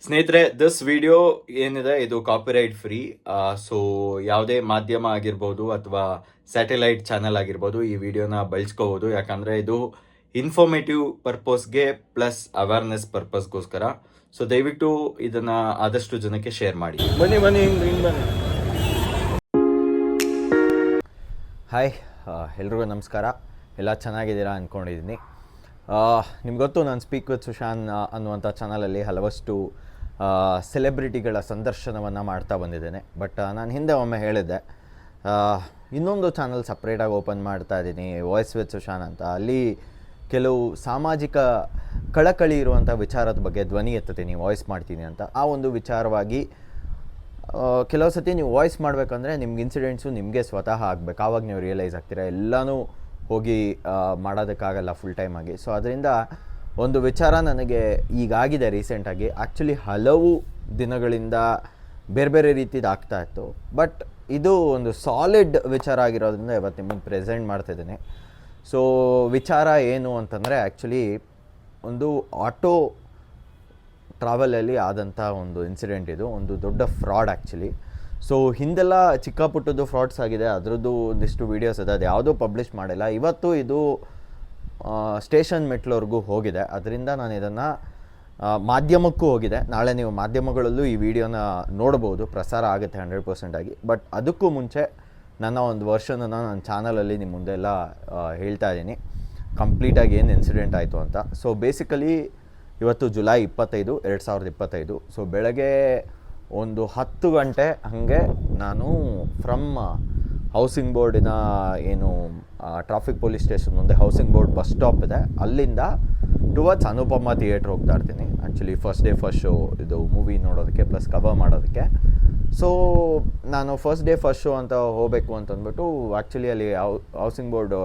ಸ್ನೇಹಿತರೆ, this video ಏನಿದೆ ಇದು ಕಾಪಿರೈಟ್ ಫ್ರೀ. ಸೊ ಯಾವುದೇ ಮಾಧ್ಯಮ ಆಗಿರ್ಬೋದು ಅಥವಾ ಸ್ಯಾಟಲೈಟ್ ಚಾನೆಲ್ ಆಗಿರ್ಬೋದು ಈ ವಿಡಿಯೋನ ಬಳಸ್ಕೋಬೋದು. ಯಾಕಂದರೆ ಇದು ಇನ್ಫಾರ್ಮೇಟಿವ್ ಪರ್ಪಸ್ಗೆ ಪ್ಲಸ್ ಅವೇರ್ನೆಸ್ ಪರ್ಪಸ್ಗೋಸ್ಕರ. ಸೊ ದಯವಿಟ್ಟು ಇದನ್ನು ಆದಷ್ಟು ಜನಕ್ಕೆ ಶೇರ್ ಮಾಡಿ. ಬನ್ನಿ ಬನ್ನಿ. ಹಾಯ್, ಎಲ್ರಿಗೂ ನಮಸ್ಕಾರ. ಎಲ್ಲ ಚೆನ್ನಾಗಿದ್ದೀರಾ ಅಂದ್ಕೊಂಡಿದ್ದೀನಿ. ನಿಮ್ಗೆ ಗೊತ್ತು, ನಾನು ಸ್ಪೀಕ್ ವಿತ್ ಸುಶಾನ್ ಅನ್ನುವಂಥ ಚಾನಲಲ್ಲಿ ಹಲವಷ್ಟು ಸೆಲೆಬ್ರಿಟಿಗಳ ಸಂದರ್ಶನವನ್ನು ಮಾಡ್ತಾ ಬಂದಿದ್ದೇನೆ. ಬಟ್ ನಾನು ಹಿಂದೆ ಒಮ್ಮೆ ಹೇಳಿದ್ದೆ, ಇನ್ನೊಂದು ಚಾನಲ್ ಸಪ್ರೇಟಾಗಿ ಓಪನ್ ಮಾಡ್ತಾ ಇದ್ದೀನಿ, ವಾಯ್ಸ್ ವಿತ್ ಸುಶಾನ್ ಅಂತ. ಅಲ್ಲಿ ಕೆಲವು ಸಾಮಾಜಿಕ ಕಳಕಳಿ ಇರುವಂಥ ವಿಚಾರದ ಬಗ್ಗೆ ಧ್ವನಿ ಎತ್ತುತ್ತೀನಿ, ವಾಯ್ಸ್ ಮಾಡ್ತೀನಿ ಅಂತ. ಆ ಒಂದು ವಿಚಾರವಾಗಿ ಕೆಲವು ಸತಿ ನೀವು ವಾಯ್ಸ್ ಮಾಡಬೇಕಂದ್ರೆ ನಿಮ್ಗೆ ಇನ್ಸಿಡೆಂಟ್ಸು ನಿಮಗೆ ಸ್ವತಃ ಆಗಬೇಕು. ಆವಾಗ ನೀವು ರಿಯಲೈಸ್ ಆಗ್ತೀರಾ, ಎಲ್ಲನೂ ಹೋಗಿ ಮಾಡೋದಕ್ಕಾಗಲ್ಲ ಫುಲ್ ಟೈಮ್ ಆಗಿ. ಸೊ ಅದರಿಂದ ಒಂದು ವಿಚಾರ ನನಗೆ ಈಗಾಗಿದೆ ರೀಸೆಂಟಾಗಿ. ಆ್ಯಕ್ಚುಲಿ ಹಲವು ದಿನಗಳಿಂದ ಬೇರೆ ಬೇರೆ ರೀತಿದು ಆಗ್ತಾಯಿತ್ತು, ಬಟ್ ಇದು ಒಂದು ಸಾಲಿಡ್ ವಿಚಾರ ಆಗಿರೋದ್ರಿಂದ ಇವತ್ತು ನಿಮಗೆ ಪ್ರೆಸೆಂಟ್ ಮಾಡ್ತಾಯಿದ್ದೀನಿ. ಸೊ ವಿಚಾರ ಏನು ಅಂತಂದರೆ, ಆ್ಯಕ್ಚುಲಿ ಒಂದು ಆಟೋ ಟ್ರಾವೆಲಲ್ಲಿ ಆದಂಥ ಒಂದು ಇನ್ಸಿಡೆಂಟ್. ಇದು ಒಂದು ದೊಡ್ಡ ಫ್ರಾಡ್ ಆ್ಯಕ್ಚುಲಿ. ಸೊ ಹಿಂದೆಲ್ಲ ಚಿಕ್ಕ ಪುಟ್ಟದ್ದು ಫ್ರಾಡ್ಸ್ ಆಗಿದೆ, ಅದರದ್ದು ಒಂದಿಷ್ಟು ವೀಡಿಯೋಸ್ ಇದೆ, ಅದು ಯಾವುದೂ ಪಬ್ಲಿಷ್ ಮಾಡಿಲ್ಲ. ಇವತ್ತು ಇದು ಸ್ಟೇಷನ್ ಮೆಟ್ಲವರೆಗೂ ಹೋಗಿದೆ. ಅದರಿಂದ ನಾನು ಇದನ್ನು ಮಾಧ್ಯಮಕ್ಕೂ ಹೋಗಿದೆ. ನಾಳೆ ನೀವು ಮಾಧ್ಯಮಗಳಲ್ಲೂ ಈ ವಿಡಿಯೋನ ನೋಡ್ಬೋದು, ಪ್ರಸಾರ ಆಗುತ್ತೆ 100% ಆಗಿ. ಬಟ್ ಅದಕ್ಕೂ ಮುಂಚೆ ನನ್ನ ಒಂದು ವರ್ಷನನ್ನು ನನ್ನ ಚಾನಲಲ್ಲಿ ನಿಮ್ಮ ಮುಂದೆಲ್ಲ ಹೇಳ್ತಾ ಇದ್ದೀನಿ, ಕಂಪ್ಲೀಟಾಗಿ ಏನು ಇನ್ಸಿಡೆಂಟ್ ಆಯಿತು ಅಂತ. ಸೊ ಬೇಸಿಕಲಿ ಇವತ್ತು ಜುಲೈ 25, 2025. ಸೊ ಬೆಳಗ್ಗೆ ಒಂದು 10 ಗಂಟೆ ಹಾಗೆ ನಾನು ಫ್ರಮ್ ಹೌಸಿಂಗ್ ಬೋರ್ಡಿನ ಏನು ಟ್ರಾಫಿಕ್ ಪೊಲೀಸ್ ಸ್ಟೇಷನ್ ಮುಂದೆ ಹೌಸಿಂಗ್ ಬೋರ್ಡ್ ಬಸ್ ಸ್ಟಾಪ್ ಇದೆ, ಅಲ್ಲಿಂದ ಟುವರ್ಡ್ಸ್ ಅನುಪಮ ಥಿಯೇಟ್ರ್ ಹೋಗ್ತಾ ಇರ್ತೀನಿ. Actually first day first show ಇದು ಮೂವಿ ನೋಡೋದಕ್ಕೆ ಪ್ಲಸ್ ಕವರ್ ಮಾಡೋದಕ್ಕೆ. ಸೊ ನಾನು ಫಸ್ಟ್ ಡೇ ಫಸ್ಟ್ ಶೋ ಅಂತ ಹೋಗಬೇಕು ಅಂತಂದ್ಬಿಟ್ಟು ಆ್ಯಕ್ಚುಲಿ ಅಲ್ಲಿ ಹೌಸಿಂಗ್ ಬೋರ್ಡ್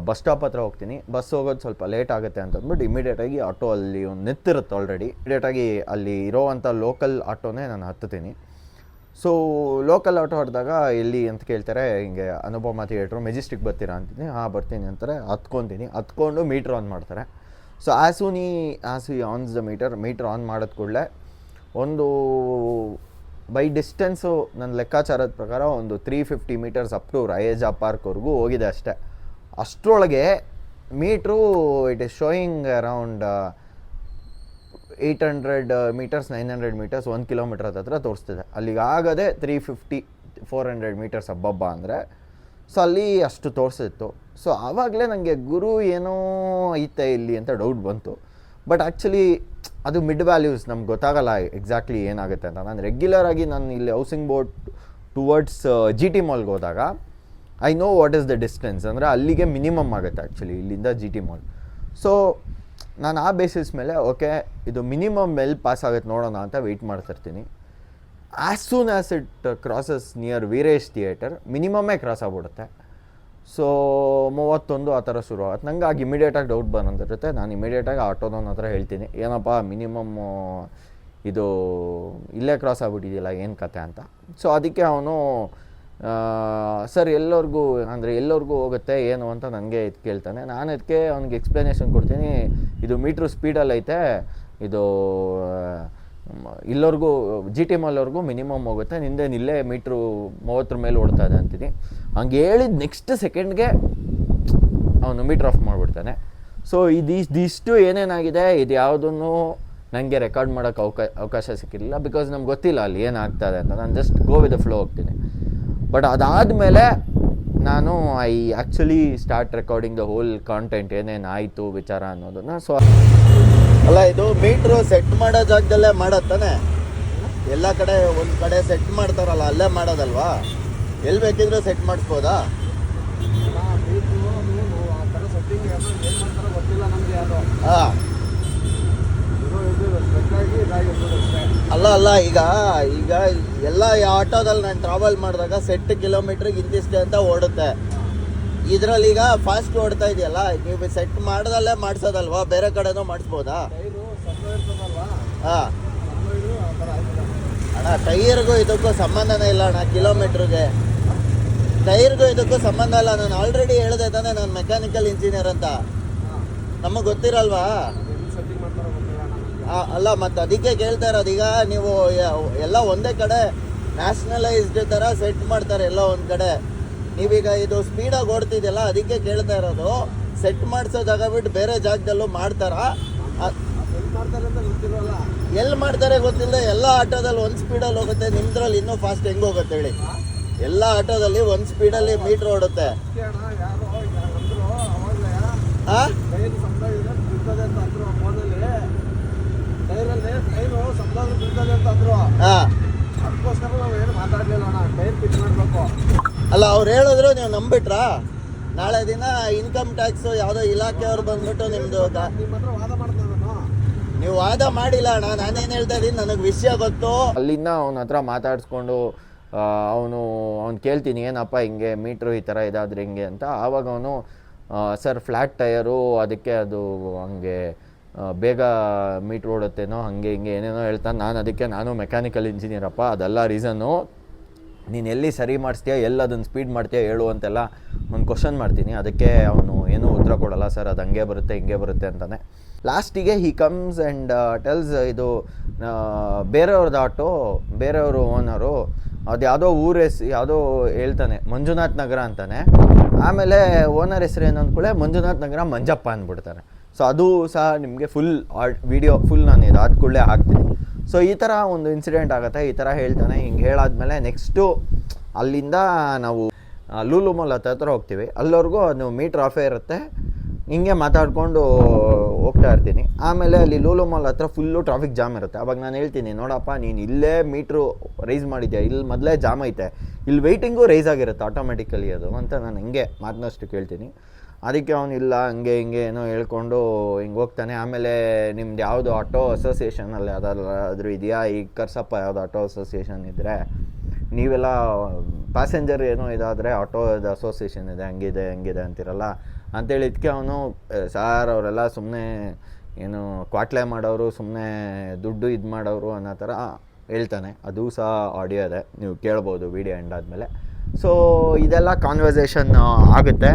ಬಸ್ ಸ್ಟಾಪ್ ಹತ್ರ ಹೋಗ್ತೀನಿ. ಬಸ್ ಹೋಗೋದು ಸ್ವಲ್ಪ ಲೇಟ್ ಆಗುತ್ತೆ ಅಂತಂದ್ಬಿಟ್ಟು ಇಮಿಡಿಯೇಟಾಗಿ ಆಟೋ ಅಲ್ಲಿ ಒಂದು ನಿಂತಿರುತ್ತೆ ಆಲ್ರೆಡಿ. ಇಮಿಡಿಯೇಟಾಗಿ ಅಲ್ಲಿ ಇರೋವಂಥ ಲೋಕಲ್ ಆಟೋನೇ ನಾನು ಹತ್ತುತ್ತೀನಿ. ಸೊ ಲೋಕಲ್ ಆಟೋ ಹೊಡೆದಾಗ ಎಲ್ಲಿ ಅಂತ ಕೇಳ್ತಾರೆ, ಹಿಂಗೆ ಅನುಪಮ ಥಿಯೇಟ್ರು ಮೆಜೆಸ್ಟಿಕ್ ಬರ್ತೀರಾ ಅಂತೀನಿ. ಹಾಂ ಬರ್ತೀನಿ ಅಂತಾರೆ. ಹತ್ಕೊಂಡು ಮೀಟ್ರ್ ಆನ್ ಮಾಡ್ತಾರೆ. So as he ons the meter on ಮಾಡೋದು ಕೂಡಲೇ ಒಂದು ಬೈ ಡಿಸ್ಟೆನ್ಸು ನನ್ನ ಲೆಕ್ಕಾಚಾರದ ಪ್ರಕಾರ ಒಂದು 350 ಮೀಟರ್ಸ್ ಅಪ್ ಟು ರಯೇಜಾ ಪಾರ್ಕ್ವರೆಗೂ ಹೋಗಿದೆ ಅಷ್ಟೇ. ಅಷ್ಟರೊಳಗೆ metre it is showing around 800 metres 900 metres 1 kilometre ಹತ್ರ ತೋರಿಸ್ತಿದೆ. ಅಲ್ಲಿಗೆ ಆಗದೆ 350-400 ಮೀಟರ್ಸ್ ಹಬ್ಬ ಅಂದರೆ. ಸೊ ಅಲ್ಲಿ ಅಷ್ಟು ತೋರಿಸಿತ್ತು. ಸೊ ಆವಾಗಲೇ ನನಗೆ ಗುರು ಏನೋ ಐತೆ ಇಲ್ಲಿ ಅಂತ ಡೌಟ್ ಬಂತು. ಬಟ್ ಆ್ಯಕ್ಚುಲಿ ಅದು ಮಿಡ್ ವ್ಯಾಲ್ಯೂಸ್, ನಮ್ಗೆ ಗೊತ್ತಾಗಲ್ಲ ಎಕ್ಸಾಕ್ಟ್ಲಿ ಏನಾಗುತ್ತೆ ಅಂತ. ನಾನು ರೆಗ್ಯುಲರಾಗಿ ನಾನು ಇಲ್ಲಿ ಹೌಸಿಂಗ್ ಬೋರ್ಡ್ ಟುವರ್ಡ್ಸ್ GT ಮಾಲ್ಗೆ ಹೋದಾಗ I know what is the distance, ಅಂದರೆ ಅಲ್ಲಿಗೆ ಮಿನಿಮಮ್ ಆಗುತ್ತೆ ಆ್ಯಕ್ಚುಲಿ ಇಲ್ಲಿಂದ GT ಮಾಲ್. ಸೊ ನಾನು ಆ ಬೇಸಿಸ್ ಮೇಲೆ ಓಕೆ ಇದು ಮಿನಿಮಮ್ ಎಲ್ಲಿ ಪಾಸ್ ಆಗುತ್ತೆ ನೋಡೋಣ ಅಂತ ವೆಯ್ಟ್ ಮಾಡ್ತಿರ್ತೀನಿ. As soon as it crosses near Veeresh theatre ಮಿನಿಮಮ್ಮೇ ಕ್ರಾಸ್ ಆಗ್ಬಿಡುತ್ತೆ. ಸೊ 31 ಆ ಥರ ಶುರು ಆಗುತ್ತೆ. ನಂಗೆ ಆಗ ಇಮಿಡಿಯೇಟಾಗಿ ಡೌಟ್ ಬಂದಿರುತ್ತೆ. ನಾನು ಇಮಿಡಿಯೇಟಾಗಿ ಆಟೋದವನ ಹತ್ರ ಹೇಳ್ತೀನಿ, ಏನಪ್ಪ ಮಿನಿಮಮ್ಮು ಇದು ಇಲ್ಲೇ ಕ್ರಾಸ್ ಆಗ್ಬಿಟ್ಟಿದೆಯಲ್ಲ, ಏನು ಕತೆ ಅಂತ. ಸೊ ಅದಕ್ಕೆ ಅವನು ಸರ್ ಎಲ್ಲರಿಗೂ ಹೋಗುತ್ತೆ ಏನು ಅಂತ ನನಗೆ ಇದು ಕೇಳ್ತಾನೆ. ನಾನು ಅದಕ್ಕೆ ಅವ್ನಿಗೆ ಎಕ್ಸ್ಪ್ಲನೇಷನ್ ಕೊಡ್ತೀನಿ, ಇದು ಮೀಟ್ರ್ ಸ್ಪೀಡಲ್ಲಿ ಐತೆ, ಇದು ಇಲ್ಲವ್ರಿಗೂ GT ಮಾಲ್ವರೆಗೂ ಮಿನಿಮಮ್ ಹೋಗುತ್ತೆ, ನಿಂದೇನು ಇಲ್ಲೇ ಮೀಟ್ರು 30 ಮೇಲೆ ಓಡ್ತಾ ಇದೆ ಅಂತೀನಿ. ಹಂಗೆ ಹೇಳಿದ ನೆಕ್ಸ್ಟ್ ಸೆಕೆಂಡ್ಗೆ ಅವನು ಮೀಟ್ರ್ ಆಫ್ ಮಾಡಿಬಿಡ್ತಾನೆ. ಸೊ ಇದಿಷ್ಟು ಏನೇನಾಗಿದೆ, ಇದು ಯಾವುದನ್ನು ನನಗೆ ರೆಕಾರ್ಡ್ ಮಾಡೋಕ್ಕೆ ಅವಕಾಶ ಸಿಕ್ಕಿರಲಿಲ್ಲ. ಬಿಕಾಸ್ ನಮ್ಗೆ ಗೊತ್ತಿಲ್ಲ ಅಲ್ಲಿ ಏನಾಗ್ತಾಯಿದೆ ಅಂತ. ನಾನು just go with the flow ಹೋಗ್ತೀನಿ. ಬಟ್ ಅದಾದಮೇಲೆ ನಾನು I actually start recording the whole content, ಏನೇನಾಯಿತು ವಿಚಾರ ಅನ್ನೋದನ್ನು. ಸೊ ಅಲ್ಲ, ಇದು ಮೀಟ್ರು ಸೆಟ್ ಮಾಡೋ ಜಾಗದಲ್ಲೇ ಮಾಡತ್ತಾನೆ. ಎಲ್ಲ ಕಡೆ ಒಂದು ಕಡೆ ಸೆಟ್ ಮಾಡ್ತಾರಲ್ಲ, ಅಲ್ಲೇ ಮಾಡೋದಲ್ವಾ? ಎಲ್ಲಿ ಬೇಕಿದ್ರೂ ಸೆಟ್ ಮಾಡಿಸ್ಬೋದಾ? ಹಾಂ, ಅಲ್ಲ ಈಗ ಎಲ್ಲ ಆಟೋದಲ್ಲಿ ನಾನು ಟ್ರಾವೆಲ್ ಮಾಡಿದಾಗ ಸೆಟ್ ಕಿಲೋಮೀಟ್ರಿಗೆ ಇಂತಿಷ್ಟೇ ಅಂತ ಓಡುತ್ತೆ. ಇದರಲ್ಲಿ ಈಗ ಫಾಸ್ಟ್ ಓಡ್ತಾ ಇದೆಯಲ್ಲ, ನೀವು ಸೆಟ್ ಮಾಡ್ದಲ್ಲೇ ಮಾಡಿಸೋದಲ್ವಾ? ಬೇರೆ ಕಡೆನೂ ಮಾಡಿಸ್ಬೋದಾ? ಹಾಂ ಅಣ್ಣ, ಟೈರ್ಗೂ ಇದಕ್ಕೂ ಸಂಬಂಧನೇ ಇಲ್ಲ ಅಣ್ಣ. ಕಿಲೋಮೀಟ್ರಿಗೆ ಟೈರ್ಗೂ ಇದಕ್ಕೂ ಸಂಬಂಧ ಇಲ್ಲ. ನಾನು ಆಲ್ರೆಡಿ ಹೇಳಿದೆ ತಾನೆ, ನಾನು ಮೆಕ್ಯಾನಿಕಲ್ ಇಂಜಿನಿಯರ್ ಅಂತ. ನಮಗೆ ಗೊತ್ತಿರಲ್ವಾ? ಅಲ್ಲ ಮತ್ತೆ ಅದಕ್ಕೆ ಕೇಳ್ತಾ ಇರೋದು. ಈಗ ನೀವು ಎಲ್ಲ ಒಂದೇ ಕಡೆ ನ್ಯಾಷನಲೈಸ್ಡ್ ಥರ ಸೆಟ್ ಮಾಡ್ತಾರೆ ಎಲ್ಲ ಒಂದು ಕಡೆ. ನೀವೀಗ ಇದು ಸ್ಪೀಡಾಗಿ ಓಡ್ತಿದೆಯಲ್ಲ, ಅದಕ್ಕೆ ಕೇಳ್ತಾ ಇರೋದು. ಸೆಟ್ ಮಾಡಿಸೋ ಜಾಗ ಬಿಟ್ಟು ಬೇರೆ ಜಾಗದಲ್ಲೂ ಮಾಡ್ತಾರಾ? ಎಲ್ಲಿ ಮಾಡ್ತಾರೆ ಗೊತ್ತಿಲ್ಲ. ಎಲ್ಲ ಆಟೋದಲ್ಲಿ ಒಂದು ಸ್ಪೀಡಲ್ಲಿ ಹೋಗುತ್ತೆ, ನಿಮ್ದ್ರಲ್ಲಿ ಇನ್ನೂ ಫಾಸ್ಟ್ ಹೆಂಗೆ ಹೋಗುತ್ತೆ ಹೇಳಿ? ಎಲ್ಲ ಆಟೋದಲ್ಲಿ ಒಂದು ಸ್ಪೀಡಲ್ಲಿ ಮೀಟ್ರ್ ಓಡುತ್ತೆ. ಹಾಂ ಅಲ್ಲ, ಅವ್ರು ಹೇಳಿದ್ರು ನೀವು ನಂಬಿಟ್ರಾ? ನಾಳೆ ದಿನ ಇನ್ಕಮ್ ಟ್ಯಾಕ್ಸ್ ಯಾವುದೋ ಇಲಾಖೆಯವ್ರು ಬಂದ್ಬಿಟ್ಟು ನಿಮ್ಮದು ನೀವು ವಾದ ಮಾಡಿಲ್ಲ ಅಣ್ಣ. ನಾನೇನು ಹೇಳ್ತಾ ಇದ್ದೀನಿ, ನನಗೆ ವಿಷಯ ಗೊತ್ತು. ಅಲ್ಲಿಂದ ಅವನ ಹತ್ರ ಮಾತಾಡಿಸ್ಕೊಂಡು ಅವ್ನು ಕೇಳ್ತೀನಿ, ಏನಪ್ಪ ಹಿಂಗೆ ಮೀಟ್ರು ಈ ಥರ ಇದಾದ್ರೆ ಹಿಂಗೆ ಅಂತ. ಆವಾಗ ಅವನು ಸರ್ ಫ್ಲ್ಯಾಟ್ ಟಯರು, ಅದಕ್ಕೆ ಅದು ಹಂಗೆ ಬೇಗ ಮೀಟ್ರ್ ಓಡುತ್ತೇನೋ ಹಂಗೆ ಹಿಂಗೆ ಏನೇನೋ ಹೇಳ್ತಾನೆ. ನಾನು ಮೆಕ್ಯಾನಿಕಲ್ ಇಂಜಿನಿಯರಪ್ಪ, ಅದೆಲ್ಲ ರೀಸನ್ನು. ನೀನು ಎಲ್ಲಿ ಸರಿ ಮಾಡಿಸ್ತೀಯ, ಎಲ್ಲಿ ಅದನ್ನು ಸ್ಪೀಡ್ ಮಾಡ್ತೀಯ ಹೇಳು ಅಂತೆಲ್ಲ ಒಂದು ಕ್ವಶನ್ ಮಾಡ್ತೀನಿ. ಅದಕ್ಕೆ ಅವನು ಏನೂ ಉತ್ತರ ಕೊಡಲ್ಲ. ಸರ್ ಅದು ಹಂಗೆ ಬರುತ್ತೆ ಹಿಂಗೆ ಬರುತ್ತೆ ಅಂತಾನೆ. ಲಾಸ್ಟಿಗೆ ಹಿ ಕಮ್ಸ್ ಆ್ಯಂಡ್ ಟೆಲ್ಸ್, ಇದು ಬೇರೆಯವ್ರದ್ದು ಆಟೋ, ಬೇರೆಯವರು ಓನರು, ಅದು ಯಾವುದೋ ಊರ ಹೆಸರು ಯಾವುದೋ ಹೇಳ್ತಾನೆ, ಮಂಜುನಾಥ್ ನಗರ ಅಂತಾನೆ. ಆಮೇಲೆ ಓನರ್ ಹೆಸರು ಏನು ಅಂದ್ಕೊಳ್ಳೆ ಮಂಜುನಾಥ್ ನಗರ ಮಂಜಪ್ಪ ಅಂದ್ಬಿಡ್ತಾರೆ. ಸೊ ಅದು ಸಹ ನಿಮಗೆ ಫುಲ್ ವಿಡಿಯೋ ಫುಲ್ ನಾನು ಇದಾದ ಕೂಡಲೇ ಹಾಕ್ತೀನಿ. ಸೊ ಈ ಥರ ಒಂದು ಇನ್ಸಿಡೆಂಟ್ ಆಗುತ್ತೆ. ಈ ಥರ ಹೇಳ್ತಾನೆ. ಹಿಂಗೆ ಹೇಳಾದ್ಮೇಲೆ ನೆಕ್ಸ್ಟು ಅಲ್ಲಿಂದ ನಾವು ಲೂಲು ಮಾಲ್ ಹತ್ರ ಹೋಗ್ತೀವಿ. ಅಲ್ಲಿವರೆಗೂ ಅದು ಮೀಟ್ರ್ ಆಫೇ ಇರುತ್ತೆ. ಹಿಂಗೆ ಮಾತಾಡಿಕೊಂಡು ಹೋಗ್ತಾ ಇರ್ತೀನಿ. ಆಮೇಲೆ ಅಲ್ಲಿ ಲೂಲು ಮಾಲ್ ಹತ್ರ ಫುಲ್ಲು ಟ್ರಾಫಿಕ್ ಜಾಮ್ ಇರುತ್ತೆ. ಅವಾಗ ನಾನು ಹೇಳ್ತೀನಿ, ನೋಡಪ್ಪ ನೀನು ಇಲ್ಲೇ ಮೀಟ್ರು ರೈಸ್ ಮಾಡಿದ್ಯಾ, ಇಲ್ಲಿ ಮೊದಲೇ ಜಾಮ್ ಐತೆ, ಇಲ್ಲಿ ವೆಯ್ಟಿಂಗು ರೈಸ್ ಆಗಿರುತ್ತೆ ಆಟೋಮೆಟಿಕಲಿ ಅದು ಅಂತ ನಾನು ಹಿಂಗೆ ಮಾತನಷ್ಟು ಕೇಳ್ತೀನಿ. ಅದಕ್ಕೆ ಅವನಿಲ್ಲ ಹಂಗೆ ಹಿಂಗೆ ಏನೋ ಹೇಳ್ಕೊಂಡು ಹಿಂಗೆ ಹೋಗ್ತಾನೆ. ಆಮೇಲೆ ನಿಮ್ದು ಯಾವುದು ಆಟೋ ಅಸೋಸಿಯೇಷನಲ್ಲಿ ಯಾವುದಾದ್ರೂ ಇದೆಯಾ, ಈಗ ಕರ್ಸಪ್ಪ ಯಾವುದು ಆಟೋ ಅಸೋಸಿಯೇಷನ್ ಇದ್ದರೆ, ನೀವೆಲ್ಲ ಪ್ಯಾಸೆಂಜರ್ ಏನೋ ಇದಾದರೆ ಆಟೋದ ಅಸೋಸಿಯೇಷನ್ ಇದೆ, ಹಂಗಿದೆ ಅಂತಿರಲ್ಲ ಅಂತೇಳಿದ್ಕೆ ಅವನು, ಸಾರ್ ಅವರೆಲ್ಲ ಸುಮ್ಮನೆ ಏನು ಕ್ವಾಟ್ಲೆ ಮಾಡೋರು, ಸುಮ್ಮನೆ ದುಡ್ಡು ಇದು ಮಾಡೋರು ಅನ್ನೋ ಥರ ಹೇಳ್ತಾನೆ. ಅದು ಸಹ ಆಡಿಯೋ ಇದೆ, ನೀವು ಕೇಳ್ಬೋದು ವಿಡಿಯೋ ಎಂಡ್ ಆದಮೇಲೆ. ಸೊ ಇದೆಲ್ಲ ಕಾನ್ವರ್ಸೇಷನ್ ಆಗುತ್ತೆ.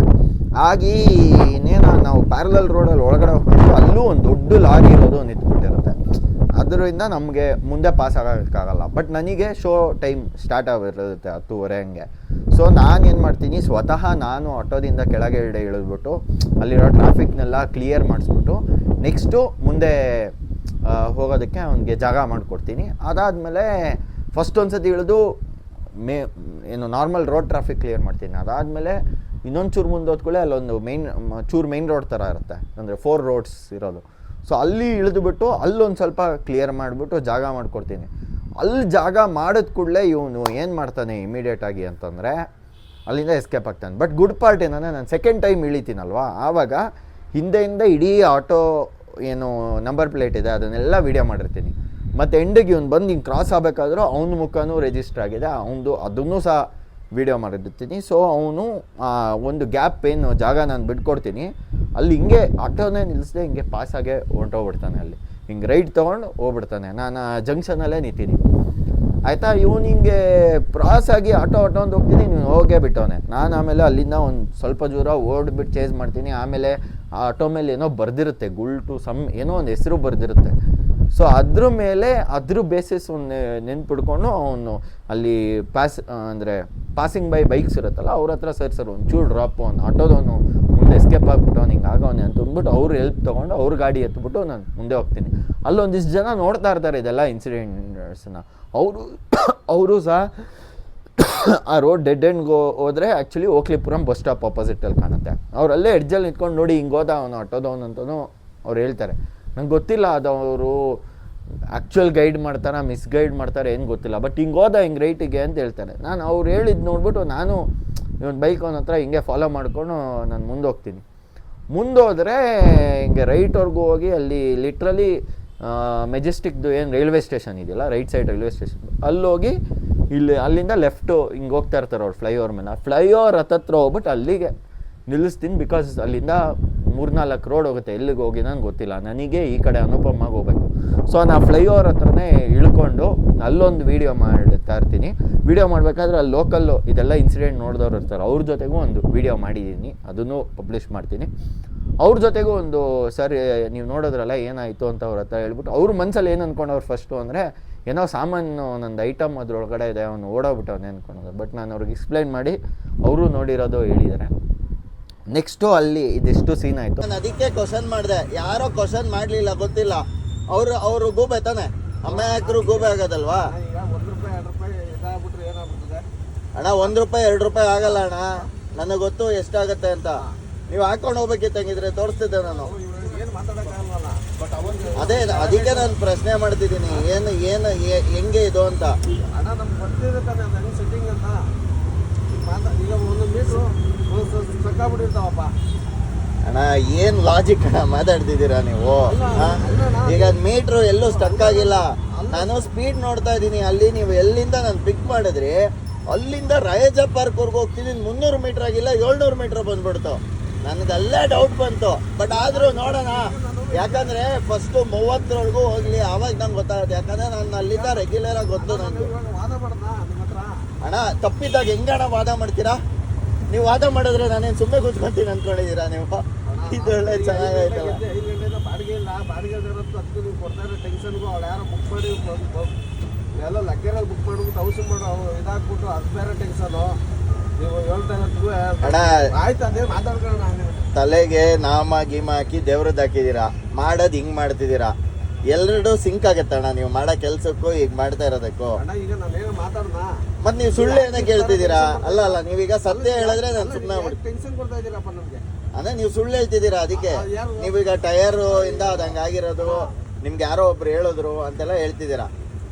ಆಗಿ ಇನ್ನೇನು ನಾವು ಪ್ಯಾರಲಲ್ ರೋಡಲ್ಲಿ ಒಳಗಡೆ ಹೋಗ್ತಿದ್ವಿ, ಅಲ್ಲೂ ಒಂದು ದೊಡ್ಡ ಲಾರಿ ಇರೋದು ನಿಂತ್ಬಿಟ್ಟಿರುತ್ತೆ. ಅದರಿಂದ ನಮಗೆ ಮುಂದೆ ಪಾಸ್ ಆಗೋಕ್ಕಾಗಲ್ಲ. ಬಟ್ ನನಗೆ ಶೋ ಟೈಮ್ ಸ್ಟಾರ್ಟ್ ಆಗಿರುತ್ತೆ 10:30 ಹಂಗೆ. ಸೊ ನಾನೇನು ಮಾಡ್ತೀನಿ, ಸ್ವತಃ ನಾನು ಆಟೋದಿಂದ ಕೆಳಗೆ ಇಳಿದ್ಬಿಟ್ಟು ಅಲ್ಲಿರೋ ಟ್ರಾಫಿಕ್ನೆಲ್ಲ ಕ್ಲಿಯರ್ ಮಾಡಿಸ್ಬಿಟ್ಟು ನೆಕ್ಸ್ಟು ಮುಂದೆ ಹೋಗೋದಕ್ಕೆ ಅವನಿಗೆ ಜಾಗ ಮಾಡಿಕೊಡ್ತೀನಿ. ಅದಾದಮೇಲೆ ಫಸ್ಟ್ ಒಂದು ಸತಿ ಇಳಿದು ಏನು ನಾರ್ಮಲ್ ರೋಡ್ ಟ್ರಾಫಿಕ್ ಕ್ಲಿಯರ್ ಮಾಡ್ತೀನಿ. ಅದಾದಮೇಲೆ ಇನ್ನೊಂದು ಚೂರು ಮುಂದೆ ಹೋದ್ಕೊಳ್ಳೆ ಅಲ್ಲೊಂದು ಮೈನ್ ರೋಡ್ ಥರ ಇರುತ್ತೆ, ಅಂದರೆ 4 ರೋಡ್ಸ್ ಇರೋದು. ಸೊ ಅಲ್ಲಿ ಇಳಿದುಬಿಟ್ಟು ಅಲ್ಲೊಂದು ಸ್ವಲ್ಪ ಕ್ಲಿಯರ್ ಮಾಡಿಬಿಟ್ಟು ಜಾಗ ಮಾಡಿಕೊಡ್ತೀನಿ. ಅಲ್ಲಿ ಜಾಗ ಮಾಡಿದ ಕೂಡಲೇ ಇವನು ಏನು ಮಾಡ್ತಾನೆ ಇಮಿಡಿಯೇಟಾಗಿ ಅಂತಂದರೆ ಅಲ್ಲಿಂದ ಎಸ್ಕೇಪ್ ಆಗ್ತಾನೆ. ಬಟ್ ಗುಡ್ ಪಾರ್ಟ್ ಏನಂದರೆ ನಾನು ಸೆಕೆಂಡ್ ಟೈಮ್ ಇಳಿತೀನಲ್ವ, ಆವಾಗ ಹಿಂದೆಯಿಂದ ಇಡೀ ಆಟೋ ಏನು ನಂಬರ್ ಪ್ಲೇಟ್ ಇದೆ ಅದನ್ನೆಲ್ಲ ವೀಡಿಯೋ ಮಾಡಿರ್ತೀನಿ. ಮತ್ತು ಎಂಡಿಗೆ ಇವನು ಬಂದು ಹಿಂಗೆ ಕ್ರಾಸ್ ಆಗಬೇಕಾದ್ರೂ ಅವನ ಮುಖನೂ ರಿಜಿಸ್ಟರ್ ಆಗಿದೆ, ಅವನದು ಅದನ್ನೂ ಸಹ ವೀಡಿಯೋ ಮಾಡಿರ್ತೀನಿ. ಸೊ ಅವನು ಒಂದು ಗ್ಯಾಪ್ ಏನು ಜಾಗ ನಾನು ಬಿಟ್ಕೊಡ್ತೀನಿ, ಅಲ್ಲಿ ಹಿಂಗೆ ಆಟೋನೇ ನಿಲ್ಲಿಸದೆ ಹಿಂಗೆ ಪಾಸಾಗೆ ಹೊಂಟೋಗ್ಬಿಡ್ತಾನೆ. ಅಲ್ಲಿ ಹಿಂಗೆ ರೈಟ್ ತೊಗೊಂಡು ಹೋಗ್ಬಿಡ್ತಾನೆ. ನಾನು ಜಂಕ್ಷನಲ್ಲೇ ನಿಂತೀನಿ ಆಯಿತಾ. ಇವನು ಹಿಂಗೆ ಕ್ರಾಸಾಗಿ ಆಟೋ ಅಂತ ಹೋಗ್ತೀನಿ, ನೀವು ಹೋಗೇ ಬಿಟ್ಟವನೆ. ನಾನು ಆಮೇಲೆ ಅಲ್ಲಿಂದ ಒಂದು ಸ್ವಲ್ಪ ದೂರ ಓಡ್ಬಿಟ್ಟು ಚೇಸ್ ಮಾಡ್ತೀನಿ. ಆಮೇಲೆ ಆ ಆಟೋ ಮೇಲೆ ಏನೋ ಬರೆದಿರುತ್ತೆ, ಗುಲ್ಟು ಏನೋ ಒಂದು ಹೆಸರು ಬರೆದಿರುತ್ತೆ. ಸೊ ಅದ್ರ ಮೇಲೆ ಅದ್ರ ಬೇಸಿಸ್ ಒಂದು ನೆನ್ಪಿಡ್ಕೊಂಡು ಅವನು ಅಲ್ಲಿ ಅಂದರೆ ಪಾಸಿಂಗ್ ಬೈ ಬೈಕ್ಸ್ ಇರುತ್ತಲ್ಲ ಅವ್ರ ಹತ್ರ ಸರ್ ಒಂಚೂರು ಡ್ರಾಪ್ ಆಟೋದವನು ಮುಂದೆ ಎಸ್ಕೇಪ್ ಆಗ್ಬಿಟ್ಟು ಅವ್ನು ಹಿಂಗೆ ಆಗವನೆ ಅಂತ ಅಂದ್ಬಿಟ್ಟು ಅವ್ರು ಹೆಲ್ಪ್ ತೊಗೊಂಡು ಅವ್ರ ಗಾಡಿ ಎತ್ಬಿಟ್ಟು ನಾನು ಮುಂದೆ ಹೋಗ್ತೀನಿ. ಅಲ್ಲೊಂದಿಷ್ಟು ಜನ ನೋಡ್ತಾ ಇರ್ತಾರೆ ಇದೆಲ್ಲ ಇನ್ಸಿಡೆಂಟ್ಸ್ನ. ಅವರು ಸಹ ಆ ರೋಡ್ ಡೆಡ್ ಎಂಡ್ಗೆ ಹೋದರೆ ಆ್ಯಕ್ಚುಲಿ ಓಕ್ಲಿಪುರಂ ಬಸ್ ಸ್ಟಾಪ್ ಆಪೋಸಿಟಲ್ಲಿ ಕಾಣುತ್ತೆ. ಅವರಲ್ಲೇ ಎಡ್ಜಲ್ಲಿ ನಿಂತ್ಕೊಂಡು ನೋಡಿ ಹಿಂಗೆ ಹೋದ ಅವನು ಆಟೋದವನು ಅಂತಲೂ ಅವ್ರು ಹೇಳ್ತಾರೆ. ನಂಗೆ ಗೊತ್ತಿಲ್ಲ ಅದು ಅವರು ಆ್ಯಕ್ಚುಯಲ್ ಗೈಡ್ ಮಾಡ್ತಾರೆ ಮಿಸ್ಗೈಡ್ ಮಾಡ್ತಾರೆ ಏನು ಗೊತ್ತಿಲ್ಲ. ಬಟ್ ಹಿಂಗೆ ಹೋದ ಹಿಂಗೆ ರೈಟಿಗೆ ಅಂತ ಹೇಳ್ತಾರೆ. ನಾನು ಅವ್ರು ಹೇಳಿದ್ದು ನೋಡ್ಬಿಟ್ಟು ನಾನು ಇವನು ಬೈಕ್ ಅವನ ಹತ್ರ ಹಿಂಗೆ ಫಾಲೋ ಮಾಡಿಕೊಂಡು ನಾನು ಮುಂದೆ ಹೋಗ್ತೀನಿ. ಮುಂದೋದ್ರೆ ಹಿಂಗೆ ರೈಟ್ವರೆಗೂ ಹೋಗಿ ಅಲ್ಲಿ ಲಿಟ್ರಲಿ ಮೆಜೆಸ್ಟಿಕ್ದು ಏನು ರೈಲ್ವೆ ಸ್ಟೇಷನ್ ಇದೆಯಲ್ಲ, ರೈಟ್ ಸೈಡ್ ರೈಲ್ವೆ ಸ್ಟೇಷನ್, ಅಲ್ಲೋಗಿ ಅಲ್ಲಿಂದ ಲೆಫ್ಟು ಹಿಂಗೆ ಹೋಗ್ತಾ ಇರ್ತಾರೆ ಅವ್ರು ಫ್ಲೈಓವರ್ ಮೇಲೆ. ಫ್ಲೈಓವರ್ ಹತ್ತತ್ರ ಹೋಗ್ಬಿಟ್ಟು ಅಲ್ಲಿಗೆ ನಿಲ್ಲಿಸ್ತೀನಿ. ಬಿಕಾಸ್ ಅಲ್ಲಿಂದ 3-4 ರೋಡ್ ಹೋಗುತ್ತೆ, ಎಲ್ಲಿಗೆ ಹೋಗಿ ನನಗೆ ಗೊತ್ತಿಲ್ಲ. ನನಗೆ ಈ ಕಡೆ ಅನುಪಮಾಗಿ ಹೋಗ್ಬೇಕು. ಸೊ ನಾನು ಫ್ಲೈಓವರ್ ಹತ್ರನೇ ಇಳ್ಕೊಂಡು ಅಲ್ಲೊಂದು ವೀಡಿಯೋ ಮಾಡ್ತಾ ಇರ್ತೀನಿ. ವೀಡಿಯೋ ಮಾಡಬೇಕಾದ್ರೆ ಅಲ್ಲಿ ಲೋಕಲ್ಲು ಇದೆಲ್ಲ ಇನ್ಸಿಡೆಂಟ್ ನೋಡಿದವ್ರು ಇರ್ತಾರೆ, ಅವ್ರ ಜೊತೆಗೂ ಒಂದು ವೀಡಿಯೋ ಮಾಡಿದ್ದೀನಿ, ಅದನ್ನು ಪಬ್ಲಿಷ್ ಮಾಡ್ತೀನಿ. ಅವ್ರ ಜೊತೆಗೂ ಒಂದು ಸರ್ ನೀವು ನೋಡಿದ್ರಲ್ಲ ಏನಾಯಿತು ಅಂತ ಅವ್ರ ಹತ್ರ ಹೇಳ್ಬಿಟ್ಟು ಅವ್ರ ಮನಸ್ಸಲ್ಲಿ ಏನು ಅಂದ್ಕೊಂಡವ್ರು ಫಸ್ಟು ಅಂದರೆ ಏನೋ ಸಾಮಾನು ನಂದು ಐಟಮ್ ಅದ್ರೊಳಗಡೆ ಇದೆ, ಅವನು ಓಡೋಗ್ಬಿಟ್ಟವನೇ ಅಂದ್ಕೊಳೋದು. ಬಟ್ ನಾನು ಅವ್ರಿಗೆ ಎಕ್ಸ್ಪ್ಲೈನ್ ಮಾಡಿ ಅವರು ನೋಡಿರೋದು ಹೇಳಿದ್ದಾರೆ. ನೆಕ್ಸ್ಟು ಅಲ್ಲಿ ಇದಿಷ್ಟು ಸೀನ್ ಆಯಿತು. ನಾನು ಅದಕ್ಕೆ ಕ್ವಶನ್ ಮಾಡಿದೆ, ಯಾರೋ ಕ್ವಶನ್ ಮಾಡಲಿಲ್ಲ, ಗೊತ್ತಿಲ್ಲ. ಅವರು ಗೂಬೆ ತಾನೆ, ಅಮ್ಯಾಕರು ಗೂಬೆ ಆಗೋದಲ್ವಾ ಅಣ್ಣ? 1 ರೂಪಾಯಿ 2 ರೂಪಾಯಿ ಆಗಲ್ಲ ಅಣ್ಣ, ನನಗೆ ಗೊತ್ತು ಎಷ್ಟಾಗತ್ತೆ ಅಂತ. ನೀವು ಹಾಕೊಂಡು ಹೋಗ್ಬೇಕಿತ್ತು, ಹಂಗಿದ್ರೆ ತೋರಿಸ್ತಿದ್ದೆ ನಾನು. ಅದೇ ಅದಕ್ಕೆ ನಾನು ಪ್ರಶ್ನೆ ಮಾಡ್ತಿದ್ದೀನಿ, ಹೆಂಗೆ ಇದು ಅಂತ. ಅಣ್ಣ ಏನ್ ಲಾಜಿಕ್ ಅಣ್ಣ ಮಾತಾಡ್ತಿದ್ದೀರಾ ನೀವು? ಈಗ ಮೀಟ್ರು ಎಲ್ಲೂ ಸ್ಟಕ್ ಆಗಿಲ್ಲ, ನಾನು ಸ್ಪೀಡ್ ನೋಡ್ತಾ ಇದ್ದೀನಿ. ಅಲ್ಲಿ ನೀವು ಎಲ್ಲಿಂದ ನಾನು ಪಿಕ್ ಮಾಡಿದ್ರಿ, ಅಲ್ಲಿಂದ ರಾಯಜ ಪಾರ್ಕ್ವರೆಗೂ ಹೋಗ್ತಿದ್ದೀನಿ. 300 ಮೀಟರ್ ಆಗಿಲ್ಲ, 700 ಮೀಟರ್ ಬಂದ್ಬಿಡ್ತು. ನನಗಲ್ಲೇ ಡೌಟ್ ಬಂತು. ಬಟ್ ಆದರೂ ನೋಡೋಣ, ಯಾಕಂದರೆ ಫಸ್ಟು 30ರವರೆಗೂ ಹೋಗಲಿ, ಆವಾಗ ನಂಗೆ ಗೊತ್ತಾಗುತ್ತೆ. ಯಾಕಂದರೆ ನಾನು ಅಲ್ಲಿಂದ ರೆಗ್ಯುಲರಾಗಿ ಗೊತ್ತು ನನಗೆ. ಅಣ್ಣ ತಪ್ಪಿದ್ದಾಗ ಹೆಂಗಣ್ಣ ವಾದ ಮಾಡ್ತೀರಾ? ನೀವು ವಾದ ಮಾಡಿದ್ರೆ ನಾನೇನು ಸುಮ್ಮನೆ ಕೂತ್ಕೊಂತೀನಿ ಅಂದ್ಕೊಂಡಿದ್ದೀರಾ ನೀವು? ಇದು ಒಳ್ಳೆ ಚೆನ್ನಾಗೈತಲ್ಲ. ಬಾಡಿಗೆ ಇಲ್ಲ, ಬಾಡಿಗೆ ಅದಕ್ಕೂ ನೀವು ಕೊಡ್ತಾ ಇರೋ ಟೆನ್ಷನ್ಗೂ ಅವ್ಳು ಯಾರೋ ಬುಕ್ ಮಾಡಿ ಎಲ್ಲ ಲಗ್ಗೇರಲ್ಲಿ ಬುಕ್ ಮಾಡ್ಬಿಟ್ಟು ಔಷಧಿ ಮಾಡೋ ಇದಾಗ್ಬಿಟ್ಟು ಅದು ಬೇರೆ ಟೆನ್ಷನು. ನೀವು ಹೇಳ್ತಾ ಇರೋದು ಅಣ್ಣ ಆಯ್ತು, ಅದೇ ಮಾತಾಡ್ಕೊಳ್ಳೋಣ. ತಲೆಗೆ ನಾಮ ಗೀಮ ಹಾಕಿ ದೇವ್ರದ್ದು ಹಾಕಿದ್ದೀರಾ, ಮಾಡೋದು ಹಿಂಗೆ ಮಾಡ್ತಿದ್ದೀರಾ. ಎಲ್ಲರೂ ಸಿಂಕ್ ಆಗತ್ತೆ ಅಣ್ಣ, ನೀವು ಮಾಡೋ ಕೆಲ್ಸಕ್ಕೂ ಈಗ ಮಾಡ್ತಾ ಇರೋದಕ್ಕೂ. ಈಗ ನಾನೇನು ಮಾತಾಡೋಣ, ಮತ್ತೆ ನೀವು ಸುಳ್ಳು ಏನೋ ಕೇಳ್ತಿದ್ದೀರಾ? ಅಲ್ಲ ನೀವೀಗ ಸತ್ಯ ಹೇಳಿದ್ರೆ ನಾನು ಸುಮ್ಮನೆ ಟೆನ್ಷನ್ ಕೊಡ್ತಾ ಇದ್ದೀರಪ್ಪ ನಮಗೆ. ಅಂದ್ರೆ ನೀವು ಸುಳ್ಳು ಹೇಳ್ತಿದ್ದೀರಾ. ಅದಕ್ಕೆ ನೀವೀಗ ಟಯರು ಇಂದ ಅದು ಹಂಗಾಗಿರೋದು, ನಿಮ್ಗೆ ಯಾರೋ ಒಬ್ರು ಹೇಳಿದ್ರು ಅಂತೆಲ್ಲ ಹೇಳ್ತಿದ್ದೀರಾ.